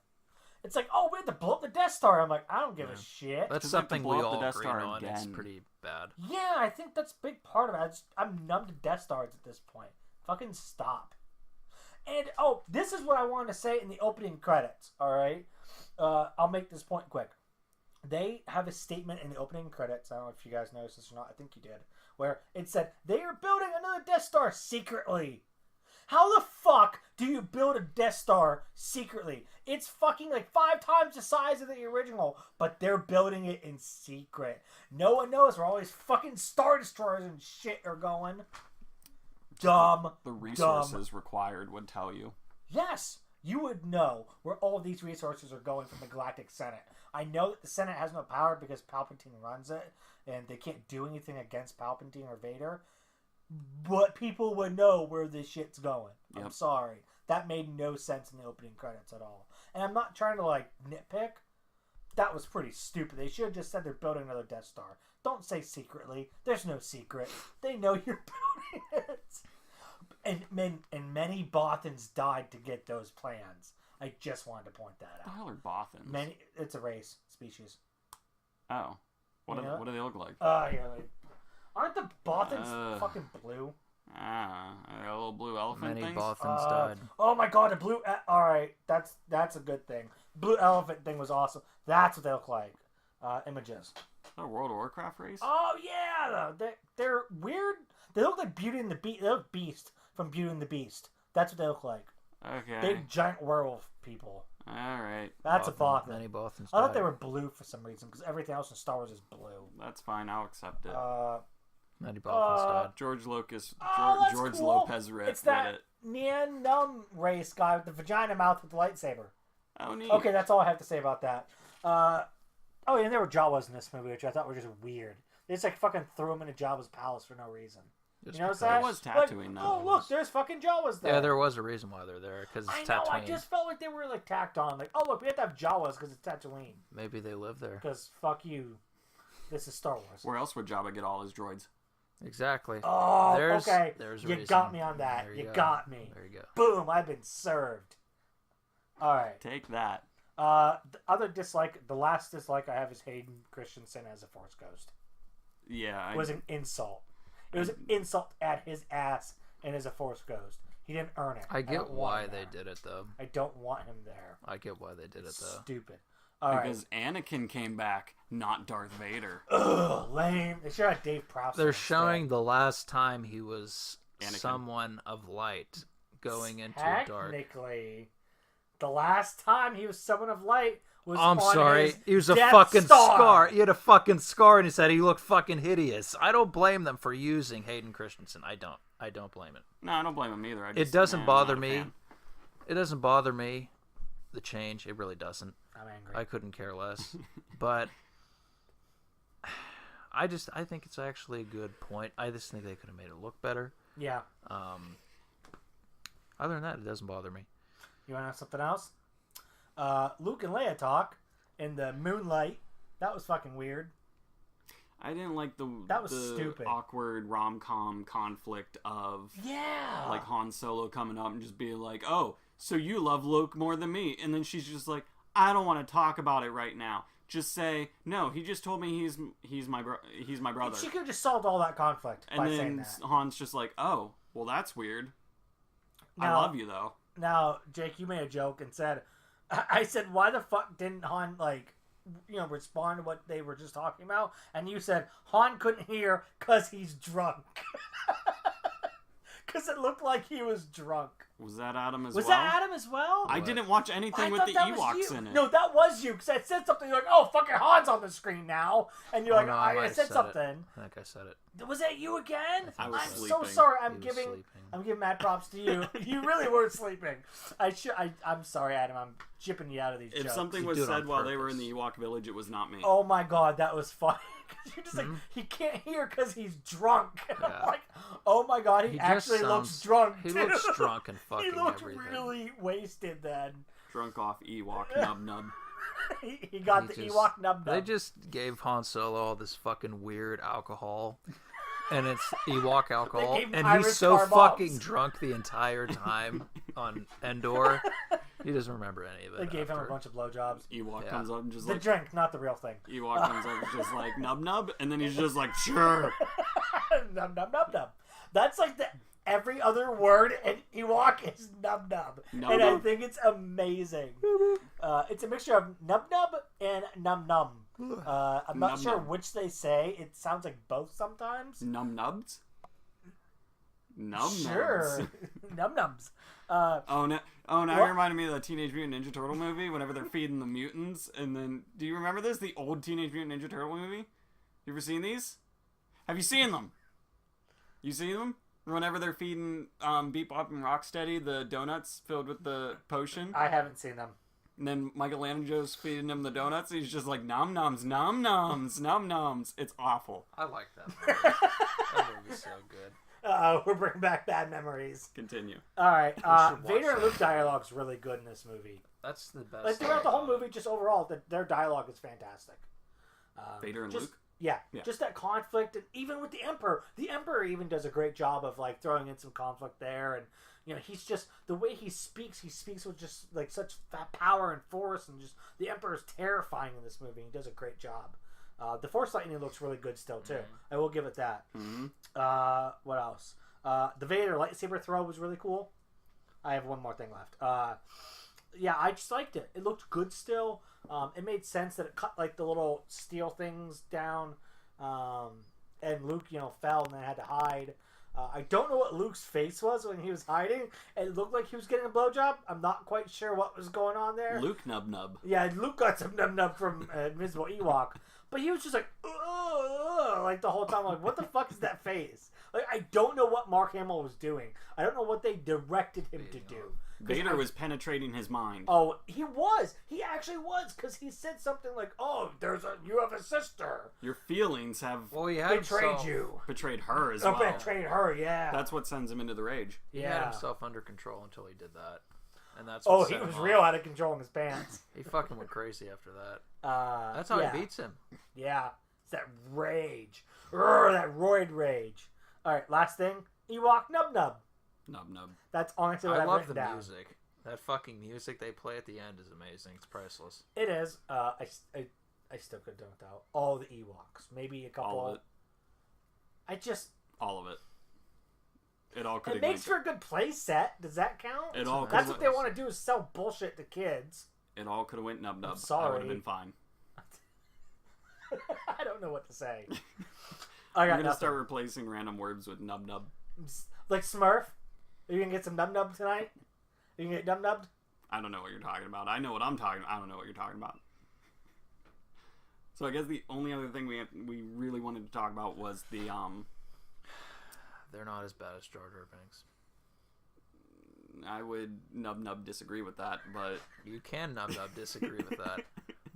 It's like, oh, we had to blow up the Death Star. I'm like, I don't give a Yeah. shit. That's Just have to something blow we up the all Death agreed Star on. It's again. pretty bad. Yeah, I think that's a big part of it. I'm numb to Death Stars at this point. Fucking stop. And, oh, this is what I wanted to say in the opening credits, all right? I'll make this point quick. They have a statement in the opening credits. I don't know if you guys noticed this or not. I think you did. Where it said, they are building another Death Star secretly. How the fuck do you build a Death Star secretly? It's fucking like 5 times the size of the original, but they're building it in secret. No one knows where all these fucking Star Destroyers and shit are going. Dumb. The resources required would tell you. Yes, you would know where all of these resources are going from the Galactic Senate. I know that the Senate has no power because Palpatine runs it, and they can't do anything against Palpatine or Vader. But people would know where this shit's going. I'm Yep. sorry. That made no sense in the opening credits at all. And I'm not trying to, like, nitpick. That was pretty stupid. They should have just said they're building another Death Star. Don't say secretly. There's no secret. They know you're building it. And many Bothans died to get those plans. I just wanted to point that What the out. hell are Bothans? It's a race, species. Oh. What You know? do they look like? Yeah, like, aren't the Bothans Ugh. fucking blue? A little blue elephant Many things? Bothans died. Oh my god, a blue. All right, that's a good thing. Blue elephant thing was awesome. That's what they look like. Images. A World of Warcraft race? Oh yeah, they're weird. They look like Beauty and the Beast. They look Beast from Beauty and the Beast. That's what they look like. Okay. Big giant werewolf people. Alright. That's a Bothan. Many Bothans I thought died. they were blue for some reason because everything else in Star Wars is blue. That's fine. I'll accept it. Many Bothans died. George Lucas. Oh, that's George cool. Lopez It's read that it. Nian Num race guy with the vagina mouth with the lightsaber. Oh, neat. Okay, that's all I have to say about that. Oh, and there were Jawas in this movie, which I thought were just weird. They just like fucking threw him into Jabba's palace for no reason. Just You know what because. I'm It was saying? Tatooine, Like, though. oh, look, there's fucking Jawas there. Yeah, there was a reason why they're there, because it's I know, Tatooine. I just felt like they were like tacked on. Like, oh, look, we have to have Jawas because it's Tatooine. Maybe they live there. Because fuck you. This is Star Wars. Where else would Jabba get all his droids? Exactly. Oh, There's- okay. there's a You reason. got me on that. There You you go. got me. There you go. Boom, I've been served. All right. Take that. The other dislike, the last dislike I have is Hayden Christensen as a Force Ghost. Yeah. It was an insult. It was an insult at his ass and as a Force Ghost. He didn't earn it. I get don't want why him they there. did it, though. I don't want him there. I get why they did it, though. Stupid. All right. because Anakin came back, not Darth Vader. Ugh, lame. They should have Dave Prowse. They're instead. showing the last time he was Anakin. someone of light going into dark. Technically, the last time he was someone of light was I'm on sorry. his He was a Death fucking Star. scar. He had a fucking scar and he said he looked fucking hideous. I don't blame them for using Hayden Christensen. I don't blame it. No, I don't blame him either. It doesn't I'm bother not a me. fan. It doesn't bother me, the change. It really doesn't. I'm angry. I couldn't care less. But I think it's actually a good point. I just think they could have made it look better. Yeah. Other than that, it doesn't bother me. You want to have something else? Luke and Leia talk in the moonlight. That was fucking weird. I didn't like the stupid. awkward rom-com conflict of like Han Solo coming up and just being like, "Oh, so you love Luke more than me," and then she's just like, "I don't want to talk about it right now. Just say no. He just told me he's my brother." She could have just solved all that conflict by saying that. Han's just like, "Oh, well, that's weird. I love you though." Now, Jake, you made a joke and said, "I said, why the fuck didn't Han respond to what they were just talking about?" And you said Han couldn't hear because he's drunk. Because it looked like he was drunk. Was that Adam as well? Was that Adam as well? I didn't watch anything with the Ewoks in it. No, that was you. Because I said something like, "Oh, fucking Han's on the screen now," and you're I said something. I think I said it. Was that you again? I'm so sorry. I'm giving mad props to you. You really were sleeping. I'm sorry, Adam. I'm chipping you out of these jokes. If something was said while they were in the Ewok village, it was not me. Oh my god, that was funny. You're just like, he can't hear because he's drunk. Yeah. I'm like, oh my god, he actually looks drunk. He too. looks drunk and fucking He looked everything. really wasted then. Drunk off Ewok nub. he got the Ewok nub. They just gave Han Solo all this fucking weird alcohol. And it's Ewok alcohol. And he's so fucking drunk the entire time on Endor. He doesn't remember any of it. They gave him a bunch of blowjobs. Ewok comes up and just the drink, not the real thing. Ewok comes up and just like nub, and then he's just like, sure. nub. That's like every other word in Ewok is nub. And I think it's amazing. It's a mixture of nub and num. I'm not sure which they say. It sounds like both sometimes. Nubs? Sure. Nums. Now you reminded me of the Teenage Mutant Ninja Turtle movie whenever they're feeding the mutants. And then, do you remember this? The old Teenage Mutant Ninja Turtle movie? You ever seen these? Have you seen them? You seen them? Whenever they're feeding Bebop and Rocksteady the donuts filled with the potion? I haven't seen them. And then Michelangelo's feeding him the donuts. And he's just like, nom noms, nom noms, nom noms. It's awful. I like that movie. That movie's so good. We're bringing back bad memories. Continue. All right. Vader and Luke dialogue's really good in this movie. That's the best. Like throughout the whole movie, just overall, their dialogue is fantastic. Vader and Luke? Yeah, just that conflict, and even with the Emperor even does a great job of like throwing in some conflict there, and he's just the way he speaks with just like such power and force, and just the Emperor is terrifying in this movie. He does a great job. The Force lightning looks really good still too. I will give it that. What else? The Vader lightsaber throw was really cool. I have one more thing left. Yeah, I just liked it. It looked good still. It made sense that it cut like the little steel things down, and Luke, fell and then had to hide. I don't know what Luke's face was when he was hiding. It looked like he was getting a blowjob. I'm not quite sure what was going on there. Luke nub. Yeah, Luke got some nub from Invisible Ewok. But he was just like, ugh, like the whole time. Like, what the fuck is that face? Like, I don't know what Mark Hamill was doing. I don't know what they directed him to do. Vader was penetrating his mind. Oh, he was. He actually was, because he said something like, "Oh, you have a sister. Your feelings have betrayed you. Betrayed her as well. Betrayed her, yeah. That's what sends him into the rage. He had himself under control until he did that. And that's what he was real out of control in his pants. He fucking went crazy after that. That's how he beats him. Yeah. It's that rage. That roid rage. Alright, last thing. Ewok nub. Nub. That's honestly what I've written down. I love the music. That fucking music they play at the end is amazing. It's priceless. It is. I still could have done without all the Ewoks. Maybe a couple. All of it. All of it. It all could. It makes for a good play set. Does that count? That's what they want to do, is sell bullshit to kids. It all could have went nub. I'm sorry. I would have been fine. I don't know what to say. I'm gonna start replacing random words with nub. Like Smurf. Are you gonna get some nub tonight? Are you gonna get nub? I don't know what you're talking about. I know what I'm talking about. I don't know what you're talking about. So I guess the only other thing we really wanted to talk about was the They're not as bad as Jar Jar Binks. I would nub disagree with that, but you can nub disagree with that.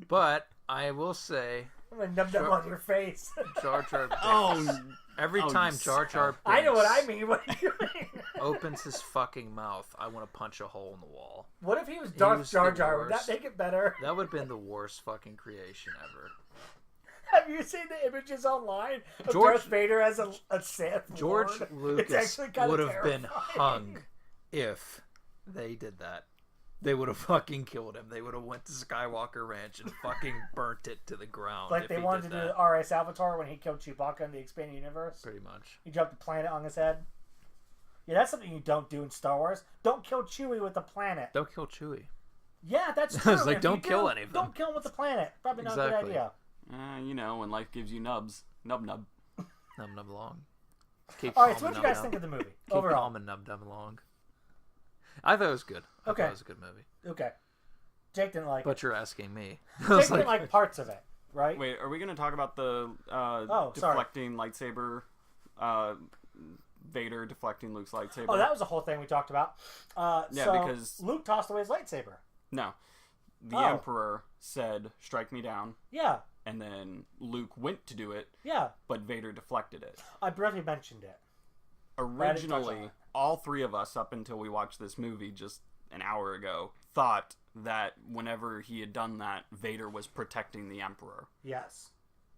But I will say I'm gonna nub nub on your face. Jar Jar Binks. Oh, Every oh, time you Jar Jar Binks I know what I mean. What do you mean? opens his fucking mouth, I want to punch a hole in the wall. What if he was Darth was Jar the Jar? Would that worst. make it better? That would have been the worst fucking creation ever. Have you seen the images online of George- Darth Vader as a Sith George Lord? Lucas It's actually kinda would have been terrifying. hung if they did that. They would have fucking killed him. They would have went to Skywalker Ranch and fucking burnt it to the ground. Like if they he wanted to did do that. R.A. Salvatore when he killed Chewbacca in the expanded universe. Pretty much. He dropped a planet on his head. Yeah, that's something you don't do in Star Wars. Don't kill Chewie with the planet. Don't kill Chewie. Yeah, that's I true. was like, If you don't kill any of them. Don't kill him with the planet. Probably not a Exactly. good idea. You know, when life gives you nubs. Nub nub. Num num long. Keep All right, calm so what and do you num guys num. think of the movie Keep overall? calm and num num long. I thought it was good. I Okay. thought it was a good movie. Okay. Jake didn't like it. But you're asking me. I Jake was didn't like parts of it, right? Wait, are we going to talk about the sorry. deflecting lightsaber? Vader deflecting Luke's lightsaber? Oh, that was the whole thing we talked about. Yeah, so because- Luke tossed away his lightsaber. No. The Oh. Emperor said, strike me down. Yeah, And then Luke went to do it, yeah. but Vader deflected it. I barely mentioned it. I didn't touch on Originally, it. all three of us, up until we watched this movie just an hour ago, thought that whenever he had done that, Vader was protecting the Emperor. Yes.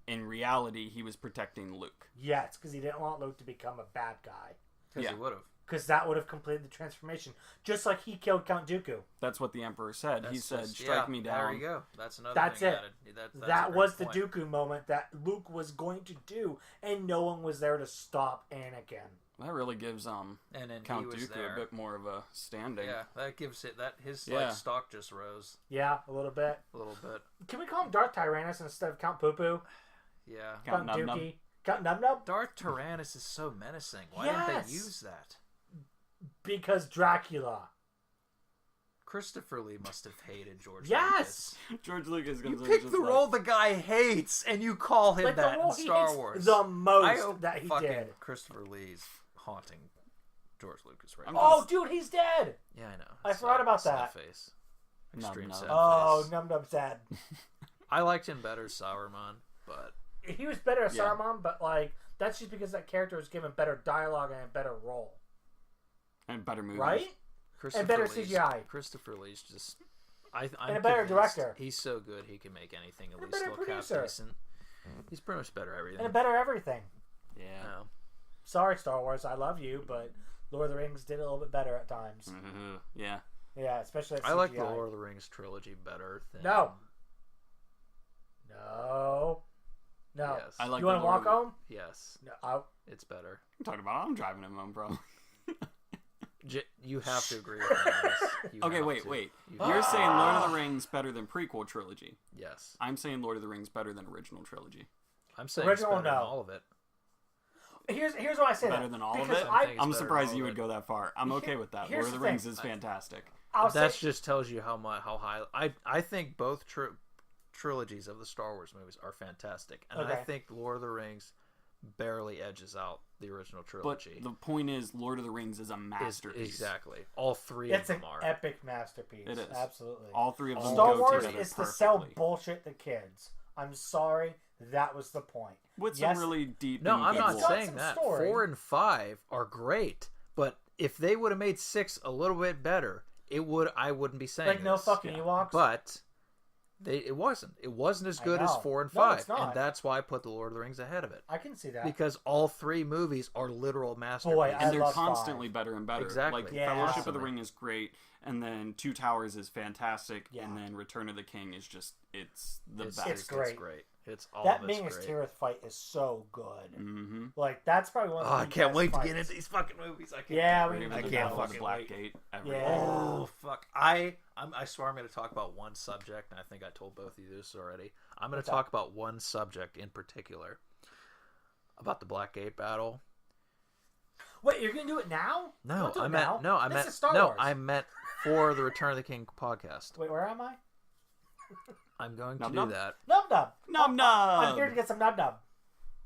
In reality, he was protecting Luke. Yes, because he didn't want Luke to become a bad guy. Because Yeah. he would have. Because that would have completed the transformation. Just like he killed Count Dooku. That's what the Emperor said. He That's said, just- strike yeah, me down. There you go. That's another That's thing it. added. That's That a great was the point. Dooku moment that Luke was going to do, and no one was there to stop Anakin. That really gives And then Count he was Dooku there. a bit more of a standing. Yeah, that gives it that his Yeah. like stock just rose Yeah, a little bit. a little bit. Can we call him Darth Tyrannus instead of Count Poo Poo? Yeah. Count Nub Nub. Dookie? Count Nub Nub? Darth Tyrannus is so menacing. Why don't Yes. they use that? Because Dracula. Christopher Lee must have hated George Yes! George Lucas Lucas. You goes pick just the like, role the guy hates, and you call him Like the that role in he Star hates Wars. the I most hope that he fucking did. Christopher Lee's haunting George Lucas right I'm now. Oh, dude, he's dead! Yeah, I know. I forgot about Sad that. face. Nub Extreme Nub. sad Oh, face. Num Nub sad. I liked him better as Sauron, but He was better as Yeah. Saruman, but like that's just because that character was given better dialogue and a better role, and better movies. right? Christopher better Lee's, CGI. Christopher Lee's just. I'm And a better convinced director. He's so good he can make anything at And a least better look half producer. decent. He's pretty much better at everything. And a better everything. Yeah. Yeah. Sorry, Star Wars, I love you, but Lord of the Rings did a little bit better at times. Yeah. Yeah, especially at CGI. I like the Lord of the Rings trilogy better than. No. No. Yes. I like You want the to Lord walk of home? Yes, No. it's better. I'm talking about. I'm driving him home, bro. You have to agree with me on this. You Okay, have wait, to. wait. You You're have saying to. Lord of the Rings better than prequel trilogy. Yes. I'm saying Lord of the Rings better than original trilogy. I'm saying Original, it's better than no. all of it. Here's why I say Better that. than all of Because it? I think it's I'm better surprised than you all would of go that far. I'm okay with that. Here's Lord of the the Rings thing. is fantastic. I'll That say, just tells you how high. I think both trilogies of the Star Wars movies are fantastic, and I Okay. think Lord of the Rings barely edges out the original But trilogy. the point is, Lord of the Rings is a masterpiece. Exactly. All three it's of an them are. epic masterpiece. It is. Absolutely. All three of them Star go Wars together is to sell perfectly. bullshit to kids. I'm sorry, that was the point. With Yes. some really deep. No, and I'm good not It's lore. got saying some that. story. 4 and 5 are great, but if they would have made 6 a little bit better, I wouldn't be saying Like no this. fucking Ewoks. But it wasn't. It wasn't as I good as know. 4 and No, 5, it's not. and that's why I put the Lord of the Rings ahead of it. I can see that. Because all 3 movies are literal masterpieces. Boy, I And they're love constantly 5. better and better. Exactly. Like Yeah. Fellowship of the Constantly. Ring is great, and then Two Towers is fantastic, Yeah. and then Return of the King is just it's the It's, best. It's great. It's great. It's all That of it's Mingus great. Tirith fight is so good. Mm-hmm. Like that's probably one of Oh, the I can't best wait to fights. get into these fucking movies. I can't. Yeah, wait. we Even I the can't Battle of fucking the Blackgate. Everything. Yeah. Oh fuck! I swear I'm going to talk about one subject, and I think I told both of you this already. I'm going What's to talk about one subject in particular, about the Blackgate battle. Wait, you're gonna do it now? No, Don't do I it meant now. no, I This meant is Star no, Wars. I meant for the Return of the King podcast. Wait, where am I? I'm going to Nub do nub? that. Nub nub. Nub I'm here to nub. get some nub nub.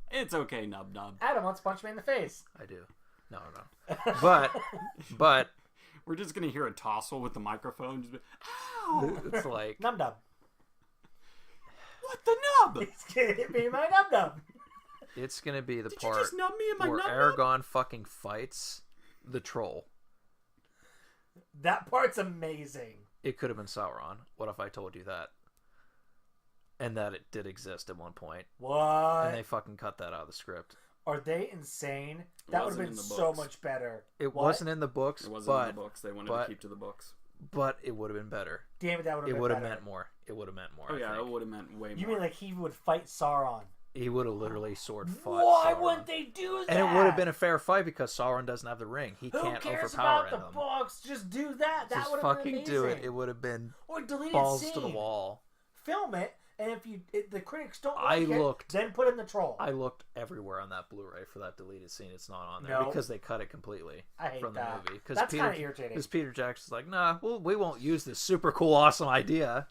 It's okay, nub nub. Adam wants to punch me in the face. I do. No. But We're just gonna hear a tossle with the microphone. Just be, ow! it's like Nub nub. What the nub? He's gonna hit me in my nub nub. It's gonna be the Did you part just nub me in my where nub nub? Aragorn fucking fights the troll. That part's amazing. It could have been Sauron. What if I told you that? And that it did exist at one point. What? And they fucking cut that out of the script. Are they insane? That would have wasn't been in the so books. much better. It What? wasn't in the books, It wasn't but in the books. They wanted but- to keep to the books. but it would have been better. Damn it, that would have It been would have better. meant more. It would have meant more. Oh I yeah, think. it would have meant way more. You mean like he would fight Sauron? He would have literally sword fought Why Sauron. wouldn't they do that? And it would have been a fair fight because Sauron doesn't have the ring. He Who can't cares overpower about the him. books? Just do that. That Just would have been fucking amazing. do it. It would have been Or deleted balls scene. to the wall. Film it, and if the critics don't I like it, looked- then put in the troll. I looked everywhere on that Blu-ray for that deleted scene. It's not on there No. because they cut it completely I hate from the that. movie. That's kind of irritating. Because Peter Jackson's like, nah, we won't use this super cool, awesome idea.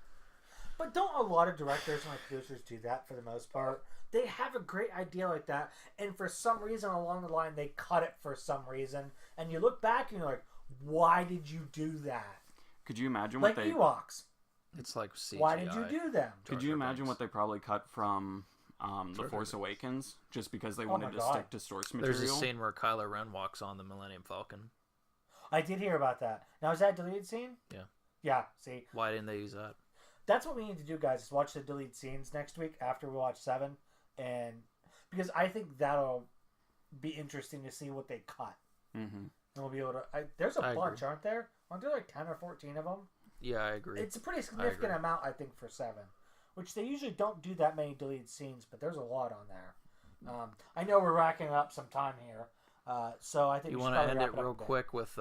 But don't a lot of directors and like producers do that for the most part? They have a great idea like that, and for some reason along the line they cut it for some reason, and you look back and you're like, why did you do that? Could you imagine Like what they? Ewoks. It's like CGI. Why did you do them? Could you imagine what they? they probably cut from The Jar Force Jar Awakens just because they Oh wanted my to God. stick to source material? There's a scene where Kylo Ren walks on the Millennium Falcon. I did hear about that. Now is that a deleted scene? Yeah. Yeah. See, Why didn't they use that? that's what we need to do, guys. Is watch the deleted scenes next week after we watch 7, and because I think that'll be interesting to see what they cut. Mm-hmm. And we'll be able to. There's a I bunch, agree. aren't there? Aren't there like 10 or 14 of them? Yeah, I agree. It's a pretty significant agree. amount, I think, for 7. Which they usually don't do that many deleted scenes, but there's a lot on there. I know we're racking up some time here, so I think You we want should to probably end wrap it up real a bit. quick with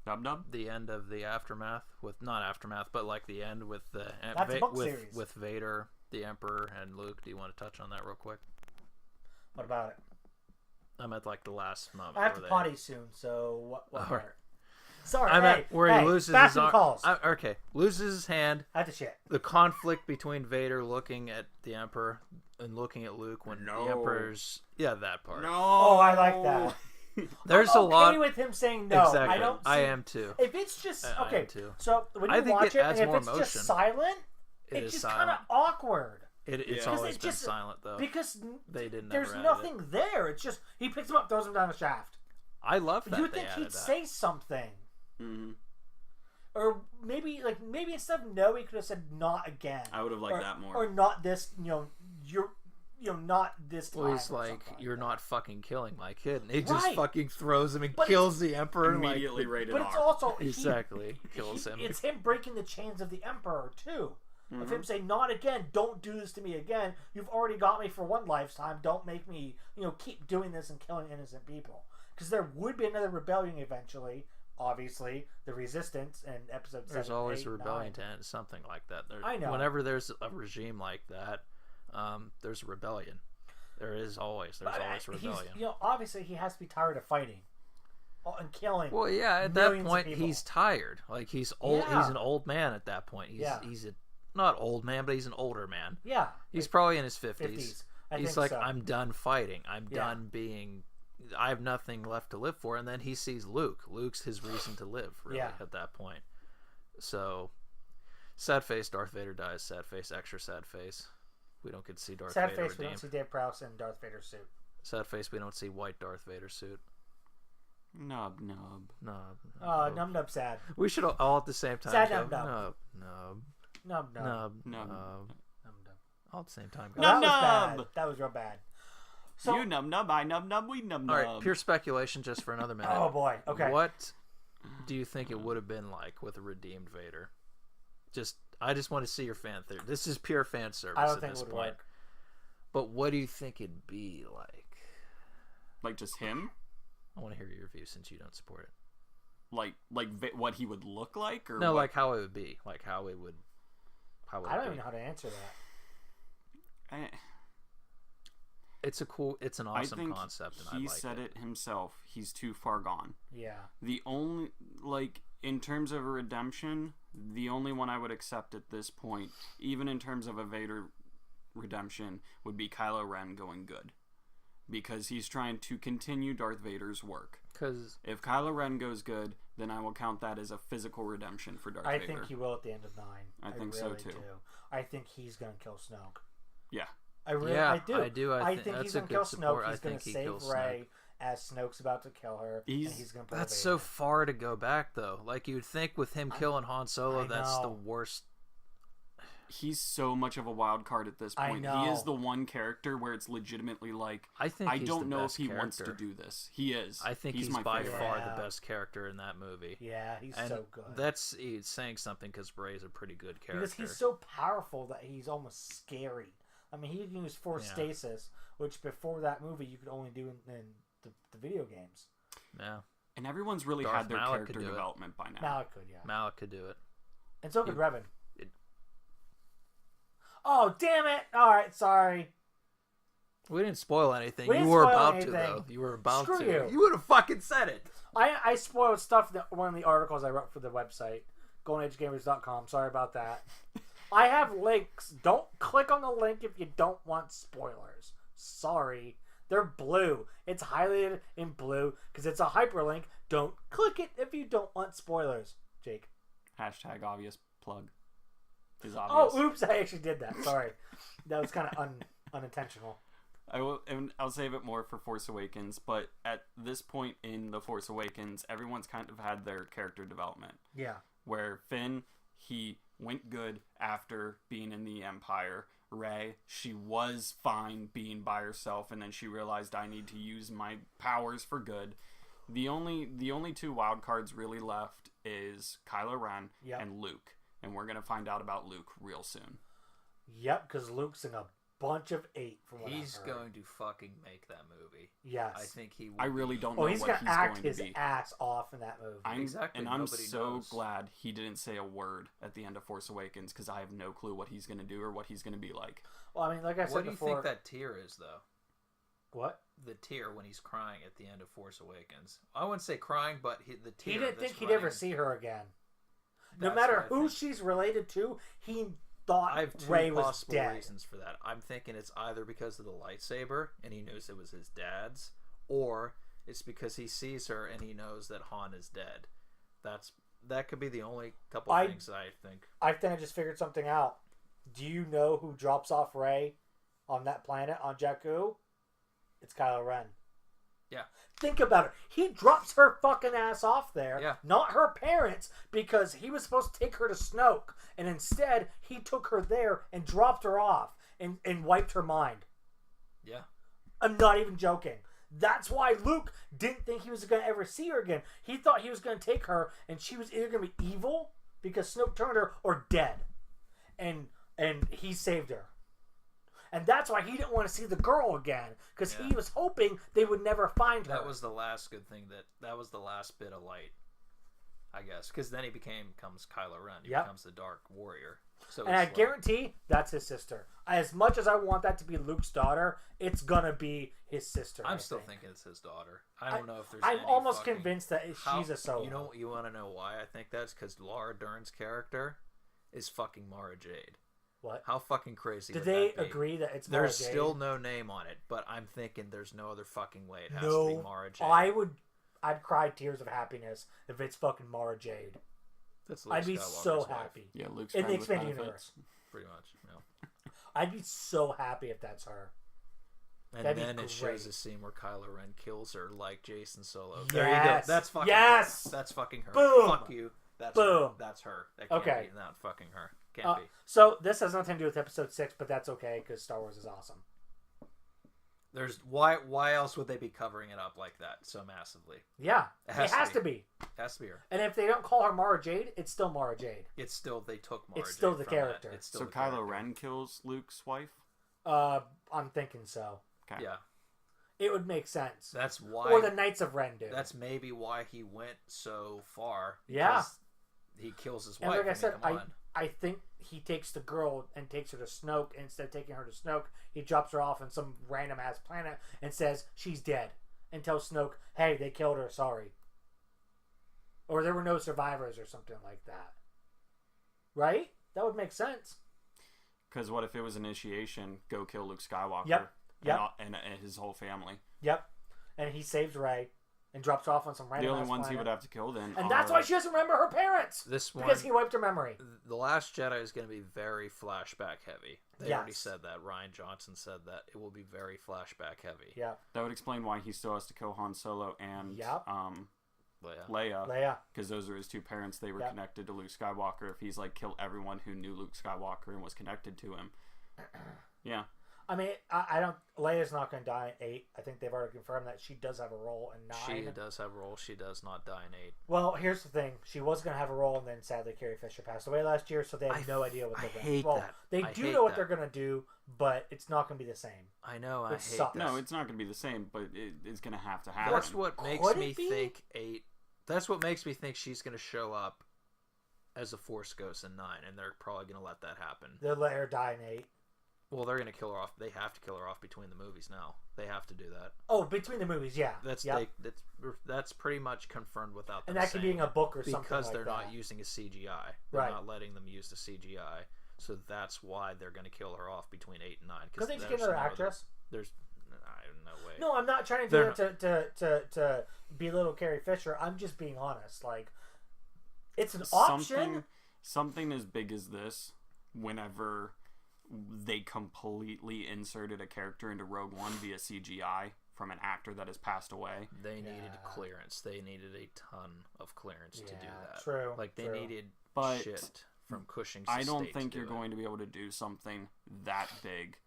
Dub dub. the end of the aftermath with not aftermath, but like the end with the That's a book series. with Vader, the Emperor, and Luke. Do you want to touch on that real quick? What about it? I'm at like the last moment. I have to where potty soon, so what All right. part? Sorry, I'm hey, at where hey, he loses back his to the arm. calls. Okay, loses his hand. I have to shit. The conflict between Vader looking at the Emperor and looking at Luke when No. the Emperor's that part. No. Oh, I like that. There's I'm a lot. okay with him saying no. Exactly. I don't. I see- am too. If it's just I okay, am too. so when you I think watch it it, adds and if more it's emotion. just silent, It it's is just kind of silent. awkward It's Yeah. always It been just- silent though. because They didn't. there's ever added nothing it. there. It's just he picks him up, throws him down a shaft. I love that You would they think added he'd that. say something, Mm-hmm. or maybe instead of no, he could have said not again. I would have liked or, that more. or not this. Not this time. Well, he's or like, something you're that. not fucking killing my kid. And he just Right. fucking throws him and But kills the Emperor. and, Immediately like, rated But R. it's also exactly kills him. It's him breaking the chains of the Emperor too. Of Mm-hmm. him saying, "Not again! Don't do this to me again. You've already got me for one lifetime. Don't make me, keep doing this and killing innocent people." Because there would be another rebellion eventually. Obviously, the Resistance and Episode 7. There's always 8, a 9. rebellion to end something like that. I know. Whenever there's a regime like that, there's a rebellion. There's always But, a rebellion. Obviously, he has to be tired of fighting and killing. Well, yeah, at that millions of point people. he's tired. Like he's old. Yeah. He's an old man at that point. He's Yeah. he's a not old man, but he's an older man. Yeah, He's probably in his 50s. 50s. I He's think like, so. I'm done fighting. I'm Yeah. done being. I have nothing left to live for. And then he sees Luke. Luke's his reason to live, really, Yeah. at that point. So, sad face, Darth Vader dies. Sad face, extra sad face. We don't get to see Darth Sad Vader face. We don't redeemed. see Dave Prowse in Darth Vader's suit. Sad face, we don't see white Darth Vader suit. Nub. No. Oh, Num Nub sad. We should all at the same time. Sad go, Nub Nub. Nub. Num Nub. Nub. Nub. Nub. Num Nub. All at the same time. Well, Guys. that was Nub. bad. That was real bad. So, You nub, I nub, we nub. All right, pure speculation just for another minute. oh boy. Okay. What do you think it would have been like with a redeemed Vader? I just want to see your fan theory. This is pure fan service I don't at think it this would point. work. But what do you think it'd be like? Like just him? I want to hear your view since you don't support it. Like what he would look like, or No, what? like how it would be, like how it would. How it I don't would even be. know how to answer that. It's an I awesome think concept, and I he like said it. it himself. He's too far gone. Yeah. The only, in terms of a redemption, the only one I would accept at this point, even in terms of a Vader redemption, would be Kylo Ren going good. because he's trying to continue Darth Vader's work. Because if Kylo Ren goes good, then I will count that as a physical redemption for Darth Vader. I think he will at the end of 9. I think really so too. Do. I think he's going to kill Snoke. Yeah. I do. I think he's going to kill Snoke. He's going to save Rey as Snoke's about to kill her. And he's going to. That's so far to go back, though. Like you'd think with him killing Han Solo, that's the worst. He's so much of a wild card at this point. He is the one character where it's legitimately like, I don't know if he wants to do this. He is. I think he's by far the best character in that movie. Yeah, he's so good. That's saying something because Rey's a pretty good character. Because he's so powerful that he's almost scary. I mean, he can use Force stasis, which before that movie you could only do in the video games. Yeah. And everyone's really had their character development by now. Malak could, yeah. Malak could do it. And so could Revan. Oh, damn it! Alright, sorry. We didn't spoil anything. You were about to, though. You were about to. You. You would have fucking said it. I spoiled stuff that one of the articles I wrote for the website, goingedgegamers.com. Sorry about that. I have links. Don't click on the link if you don't want spoilers. Sorry. They're blue. It's highlighted in blue because it's a hyperlink. Don't click it if you don't want spoilers. Jake. Hashtag obvious plug. Is obvious. Oh, oops! I actually did that. Sorry, that was kind of unintentional. I'll save it more for Force Awakens, but at this point in the Force Awakens, everyone's kind of had their character development. Yeah. Where Finn, he went good after being in the Empire. Rey, she was fine being by herself, and then she realized I need to use my powers for good. The only two wild cards really left is Kylo Ren and Luke. And we're going to find out about Luke real soon. Yep, because Luke's in a bunch of 8 from what he's going to fucking make that movie. Yes. I think he will. I really don't know what he's going to be. He's going to act his ass off in that movie. Exactly. And I'm so glad he didn't say a word at the end of Force Awakens because I have no clue what he's going to do or what he's going to be like. Well, I mean, like I said before... What do you before... think that tear is, though? What? The tear when he's crying at the end of Force Awakens. I wouldn't say crying, but the tear. He didn't think he'd ever see her again. No matter who she's related to, he thought Rey was dead. I have two possible reasons for that. I'm thinking it's either because of the lightsaber and he knows it was his dad's, or it's because he sees her and he knows that Han is dead. That could be the only couple things I think. I think I just figured something out. Do you know who drops off Rey on that planet on Jakku? It's Kylo Ren. Yeah. Think about it. He drops her fucking ass off there, yeah. Not her parents, because he was supposed to take her to Snoke, and instead he took her there and dropped her off and wiped her mind. Yeah. I'm not even joking. That's why Luke didn't think he was going to ever see her again. He thought he was going to take her, and she was either going to be evil because Snoke turned her, or dead. And he saved her. And that's why he didn't want to see the girl again, because he was hoping they would never find her. That was the last good thing. That was the last bit of light, I guess. Because then he becomes Kylo Ren. He becomes the Dark Warrior. So and I guarantee that's his sister. As much as I want that to be Luke's daughter, it's going to be his sister. I'm still thinking it's his daughter. I don't know if there's I'm almost convinced that she's a Solo. You want to know why I think that's? Because Laura Dern's character is fucking Mara Jade. What? How fucking crazy Did would they that be? agree that it's Mara There's Jade? still no name on it, but I'm thinking there's no other fucking way it has to be Mara Jade. I'd cry tears of happiness if it's fucking Mara Jade. I'd be so happy. Yeah, Luke's in the expanded universe. Pretty much, yeah. I'd be so happy if that's her. And That'd then be it great. shows a scene where Kylo Ren kills her like Jason Solo. Yes. There you go. That's fucking her. That's fucking her. Boom. Fuck you. That's Boom. Her. That's her. That can't Okay. be not fucking her. Can't be. So this has nothing to do with episode 6, but that's okay because Star Wars is awesome. There's why else would they be covering it up like that so massively? Yeah, it has to be. It has to be her. And if they don't call her Mara Jade, it's still Mara Jade. It's still they took Mara. It's still Jade the from character. That. It's still so the Kylo character. Ren kills Luke's wife? I'm thinking so. Okay. Yeah. It would make sense. That's why. Or the Knights of Ren do. That's maybe why he went so far. Yeah. He kills his and wife. like I said, come on. I think he takes the girl and takes her to Snoke. And instead of taking her to Snoke, he drops her off on some random ass planet and says she's dead. And tells Snoke, hey, they killed her, sorry. Or there were no survivors or something like that. Right? That would make sense. Because what if it was initiation, go kill Luke Skywalker? Yep. Yep. and his whole family. Yep. And he saves Rey and drops her off on some random The only ones he planet. would have to kill then. And that's why she doesn't remember her parents. This one, because he wiped her memory. The Last Jedi is going to be very flashback heavy. They Yes. already said that. Ryan Johnson said that it will be very flashback heavy. Yeah. That would explain why he still has to kill Han Solo and Yep. Leia. Leia. Because those are his two parents. They were Yep. connected to Luke Skywalker. If he's like kill everyone who knew Luke Skywalker and was connected to him. Yeah. I mean, I don't. Leia's not going to die in 8. I think they've already confirmed that she does have a role in 9. She does have a role. She does not die in 8. Well, here's the thing: she was going to have a role, and then sadly Carrie Fisher passed away last year, so they have no idea what they're going to do. Well, they do know what they're going to do, but it's not going to be the same. I know. I Which hate sucks. that. No, it's not going to be the same, but it's going to have to happen. That's what makes Could me it be? think 8. That's what makes me think she's going to show up as a Force Ghost in 9, and they're probably going to let that happen. They'll let her die in 8. Well, they're going to kill her off. They have to kill her off between the movies now. They have to do that. Oh, between the movies, yeah. That's pretty much confirmed without them And that could be saying in a it. book or something Because like they're that. not using a CGI. They're Right. not letting them use the CGI. So that's why they're going to kill her off between 8 and 9. Because they just get another actress. There's no way. No, I'm not trying to do it to belittle Carrie Fisher. I'm just being honest. Like, it's an option. Something as big as this, whenever they completely inserted a character into Rogue One via CGI from an actor that has passed away. They needed clearance. They needed a ton of clearance to do that. True. Like, they needed shit from Cushing's I don't estate think to you're do it. going to be able to do something that big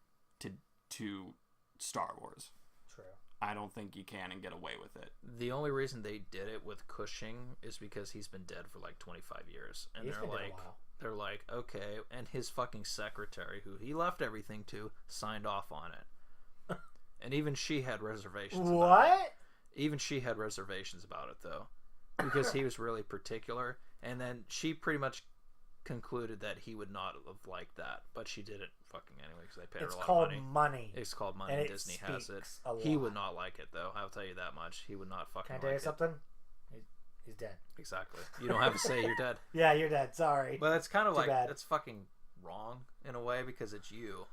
to Star Wars. True. I don't think you can and get away with it. The only reason they did it with Cushing is because he's been dead for like 25 years. And He's been dead a while. they're like, okay, and his fucking secretary, who he left everything to, signed off on it. And even she had reservations about it. What? Even she had reservations about it, though. Because he was really particular. And then she pretty much concluded that he would not have liked that. But she did it fucking anyway because they paid her a lot of money. It's called money. And Disney has it. a lot. He would not like it, though. I'll tell you that much. He would not fucking Can I like tell you it. something? He's dead. Exactly. You don't have to say you're dead. Yeah, you're dead. Sorry. But it's kind of Too like, bad. it's fucking wrong in a way because it's you.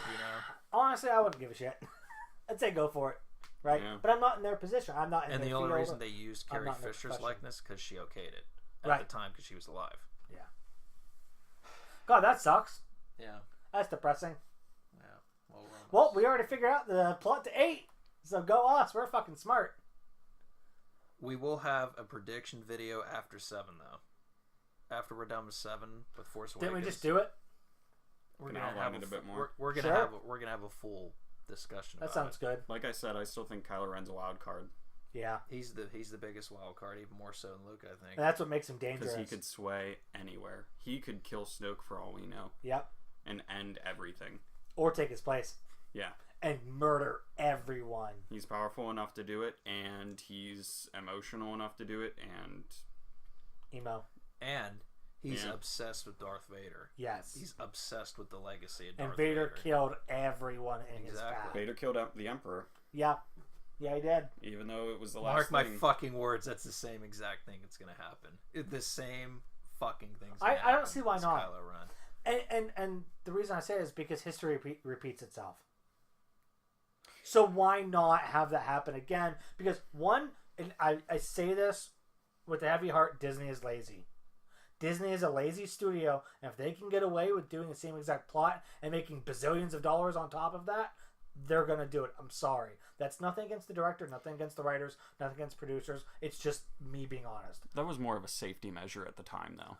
You know? Honestly, I wouldn't give a shit. I'd say go for it. Right? Yeah. But I'm not in their position. I'm not in And their the only field. reason they used I'm Carrie not in their Fisher's profession. likeness because she okayed it at Right. the time because she was alive. Yeah. God, that sucks. Yeah. That's depressing. Yeah. Well, we already figured out the plot to 8. So go us. We're fucking smart. We will have a prediction video after 7, though. After we're done with 7 with Force Awakens. Didn't we just do it? We're Can gonna outline have it a bit more. We're gonna Sure. have a full discussion. That about sounds it. good. Like I said, I still think Kylo Ren's a wild card Yeah. He's the biggest wild card, even more so than Luke, I think. And that's what makes him dangerous. because he could sway anywhere. He could kill Snoke for all we know Yep. and end everything. Or take his place. Yeah. And murder everyone. He's powerful enough to do it, and he's emotional enough to do it, and Emo. And he's Yeah. obsessed with Darth Vader. Yes. He's obsessed with the legacy of Darth And Vader Vader. killed everyone in his Exactly. path. Vader killed the Emperor, Yeah. Yeah, he did. even though it was the Mark last my thing. fucking words. That's the same exact thing that's gonna happen. The same fucking thing's I gonna don't happen see why as not. Kylo Ren. And the reason I say it is because history repeats itself. So why not have that happen again? Because one, and I say this with a heavy heart, Disney is lazy. Disney is a lazy studio, and if they can get away with doing the same exact plot and making bazillions of dollars on top of that, they're gonna do it. I'm sorry. That's nothing against the director, nothing against the writers, nothing against producers. It's just me being honest. That was more of a safety measure at the time, though.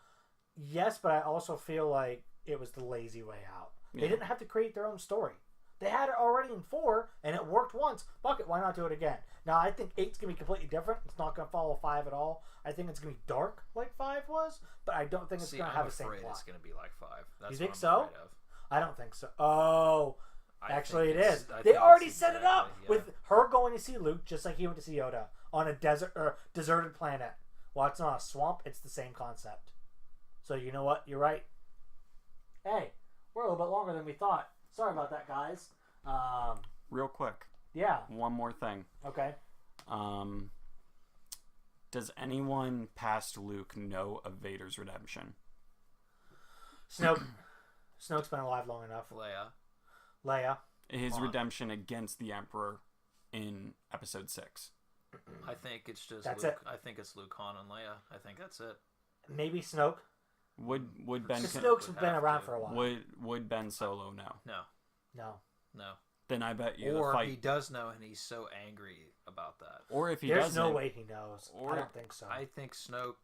Yes, but I also feel like it was the lazy way out. They Yeah. didn't have to create their own story. They had it already in 4, and it worked once. Fuck it, why not do it again? Now, I think 8's going to be completely different. It's not going to follow 5 at all. I think it's going to be dark like 5 was, but I don't think it's going to have the same I'm afraid plot. it's gonna be like 5. That's You think what I'm so? afraid of. I don't think so. Oh, I actually it think is. it's- I They think already it's set it up exactly, yeah. with her going to see Luke just like he went to see Yoda on a desert or deserted planet. Well, it's not a swamp. It's the same concept. So you know what? You're right. Hey, we're a little bit longer than we thought. Sorry about that, guys. Real quick, Yeah. one more thing. Okay. Does anyone past Luke know of Vader's redemption? Snoke's been alive long enough. Leia. Leia. his on. redemption against the Emperor in Episode 6. I think it's just That's Luke. it. I think it's Luke, Han, and Leia. I think that's it. Maybe Snoke. Would Ben Because Snoke Snoke's would been have around to. for a while. would Ben Solo know? No. No. Then I bet you Or the fight. he does know, and he's so angry about that. Or if he There's doesn't, no way he knows. Or- I don't think so. I think Snoke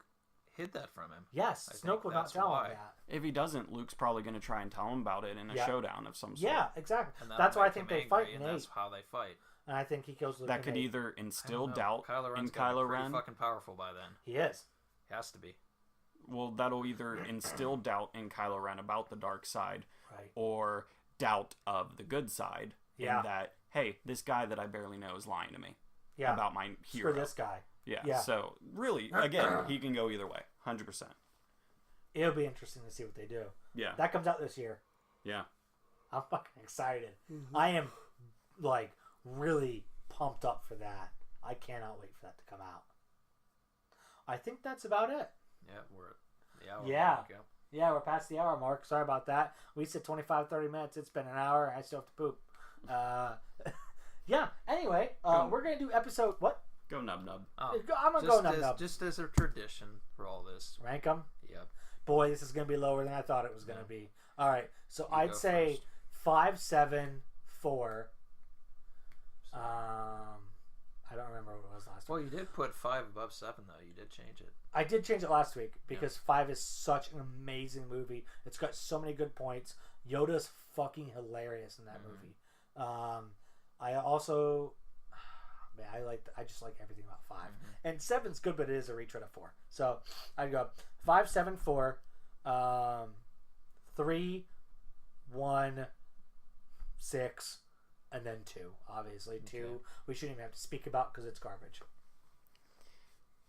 hid that from him. Yes, I Snoke think would not that's tell why. him that. if he doesn't, Luke's probably going to try and tell him about it in a Yeah. showdown of some sort. Yeah, exactly. And that'll That's why I make think him they angry, fight in and that's 8. how they fight. And I think he kills Luke That in could 8. either I instill don't know. doubt Kylo Ren's in gotta be Kylo pretty Ren. fucking powerful by then. He is. He has to be. Well, that'll either instill doubt in Kylo Ren about the dark side, Right. or doubt of the good side. Yeah. In that, hey, this guy that I barely know is lying to me Yeah. about my hero. Screw this guy. Yeah. Yeah. So really, again, he can go either way, 100%. It'll be interesting to see what they do. Yeah. That comes out this year. Yeah. I'm fucking excited. I am, like, really pumped up for that. I cannot wait for that to come out. I think that's about it. Yeah, we're at the hour. Yeah. mark, yep. Yeah, we're past the hour mark. Sorry about that. We said 25, 30 minutes. It's been an hour. I still have to poop. Yeah, anyway, we're going to do episode... What? Go nub nub. Oh, I'm going to go nub nub. Just as a tradition for all this. Rank them? Yep. Boy, this is going to be lower than I thought it was going to be. All right, so You I'd go say first. 5, 7, 4. I don't remember what it was last week. Well, you did put 5 above 7, though. You did change it. I did change it last week because 5 is such an amazing movie. It's got so many good points. Yoda's fucking hilarious in that movie. I also, man, I just like everything about 5. And 7's good, but it is a retread of 4. So I'd go 5, 7, 4, 3, 1, 6, and then 2. Obviously, 2 we shouldn't even have to speak about because it's garbage.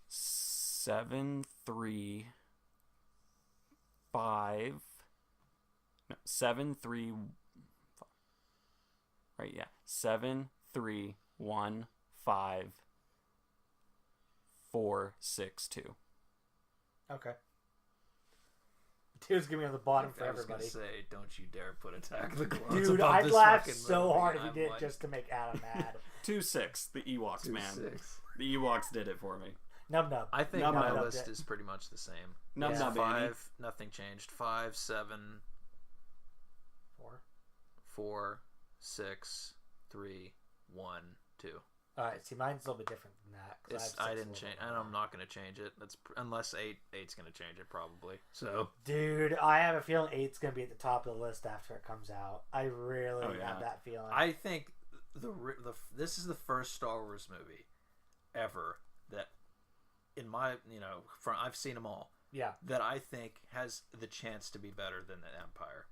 7, 3, 5. No, 7, 3. Right, yeah. 7, 3, 1, 5, 4, 6, 2. Okay. 2's gonna be on the bottom for I was everybody. gonna say, don't you dare put Attack of the Clones Dude, above I'd this laugh fucking so movie. hard if you I'm did like, just to make Adam mad. 2, 6. The Ewoks, man. 6. The Ewoks did it for me. Nub nub. I think Nub my Nub list did. is pretty much the same. Nub Yeah. Nub, Annie. 5, nothing changed. 5, 7, 4. 4, 6, 3, 1, 2. Alright, see, mine's a little bit different than that. 'cause I have 6 didn't a change, little and bit I'm not going to change it. That's unless 8's going to change it probably. So Dude, I have a feeling 8's gonna be at the top of the list after it comes out. I really Oh, yeah. have that feeling. I think this is the first Star Wars movie ever that, in my I've seen them all, yeah. that I think has the chance to be better than the Empire.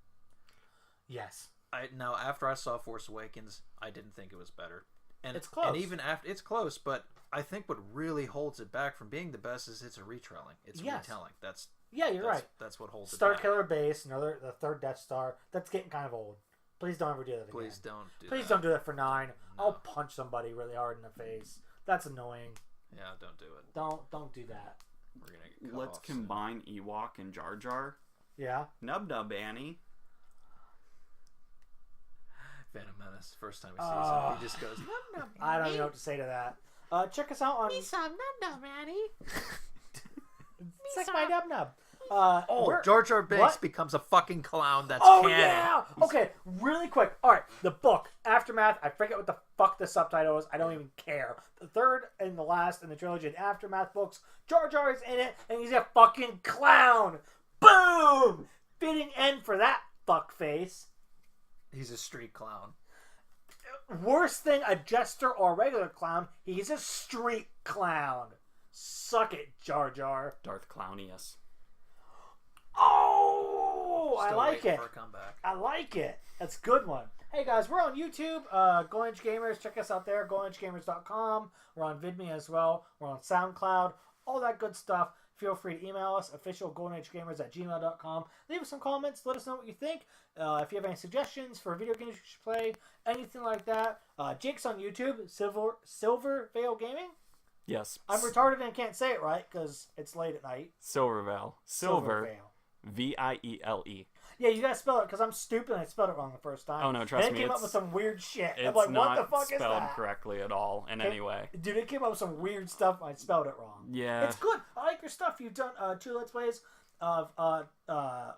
Yes. Now after I saw Force Awakens, I didn't think it was better. And It's close. And even after it's close, but I think what really holds it back from being the best is it's a retelling. It's Yes. retelling. That's Yeah, you're right. That's what holds Star it back. Killer Base, the third Death Star. That's getting kind of old. Please don't ever do that again. Please don't do Please that. don't do that for 9. No. I'll punch somebody really hard in the face. That's annoying. Yeah, don't do it. Don't do that. We're gonna get cut Let's off soon. combine Ewok and Jar Jar. Yeah. Nub Nub, Annie. Phantom Menace. First time he sees Oh. him, he just goes. I don't even know what to say to that. Check us out on Suck My Nub Nub. Oh, Jar Jar Binks what? becomes a fucking clown. That's Oh canon. yeah! Okay, really quick. All right, the book Aftermath. I forget what the fuck the subtitle is. I don't even care. The third and the last in the trilogy of Aftermath books. Jar Jar is in it, and he's a fucking clown. Boom! Fitting end for that fuckface. He's a street clown. Worst thing, a jester or a regular clown. He's a street clown. Suck it, Jar Jar. Darth Clownius. Oh, I Still like waiting it. for a comeback. I like it. That's a good one. Hey guys, we're on YouTube. Golden Age Gamers. Check us out there. GoldenAgeGamers.com. We're on VidMe as well. We're on SoundCloud. All that good stuff. Feel free to email us, officialgoldenagegamers@gmail.com. Leave us some comments. Let us know what you think. If you have any suggestions for video games you should play, anything like that. Jake's on YouTube. Silver Veil Gaming. Yes. I'm retarded and can't say it right because it's late at night. Silver Veil. Silver Veil. Viele. Yeah, you gotta spell it because I'm stupid and I spelled it wrong the first time. Oh no, trust and me, it came up with some weird shit. I'm it's like, not what the fuck is spelled that? correctly at all in any way. Dude, it came up with some weird stuff. I spelled it wrong. Yeah, It's good. I like your stuff. You've done 2 Let's Plays of what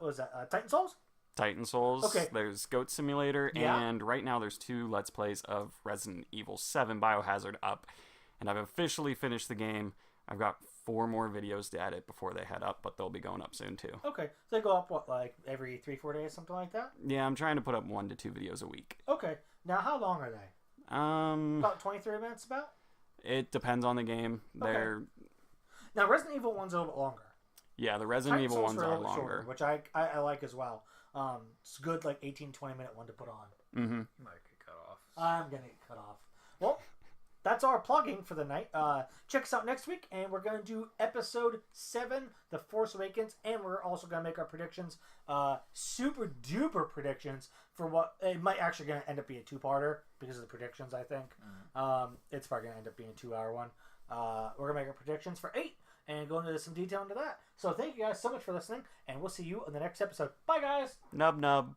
was that? Titan Souls. Titan Souls. Okay. There's Goat Simulator, Yeah. and right now there's 2 Let's Plays of Resident Evil 7 Biohazard up, and I've officially finished the game. I've got 4 more videos to edit before they head up, but they'll be going up soon too. Okay, so they go up like every 3-4 days, something like that. Yeah, I'm trying to put up 1 to 2 videos a week. Okay, now how long are they? About 23 minutes, about. It depends on the game. Okay. They're Now Resident Evil 1's a little bit longer. Yeah, the Resident Titan Evil Souls ones a are little bit longer. shorter, which I like as well. It's good, like 18-20 minute one to put on. Mm-hmm. Might get cut off. I'm gonna get cut off. Well, that's our plugging for the night. Check us out next week, and we're gonna do episode 7, The Force Awakens, and we're also gonna make our predictions, super duper predictions for what it might actually gonna end up being a 2-parter because of the predictions. I think it's probably gonna end up being a 2-hour one. We're gonna make our predictions for 8 and go into some detail into that. So thank you guys so much for listening, and we'll see you in the next episode. Bye, guys. Nub nub.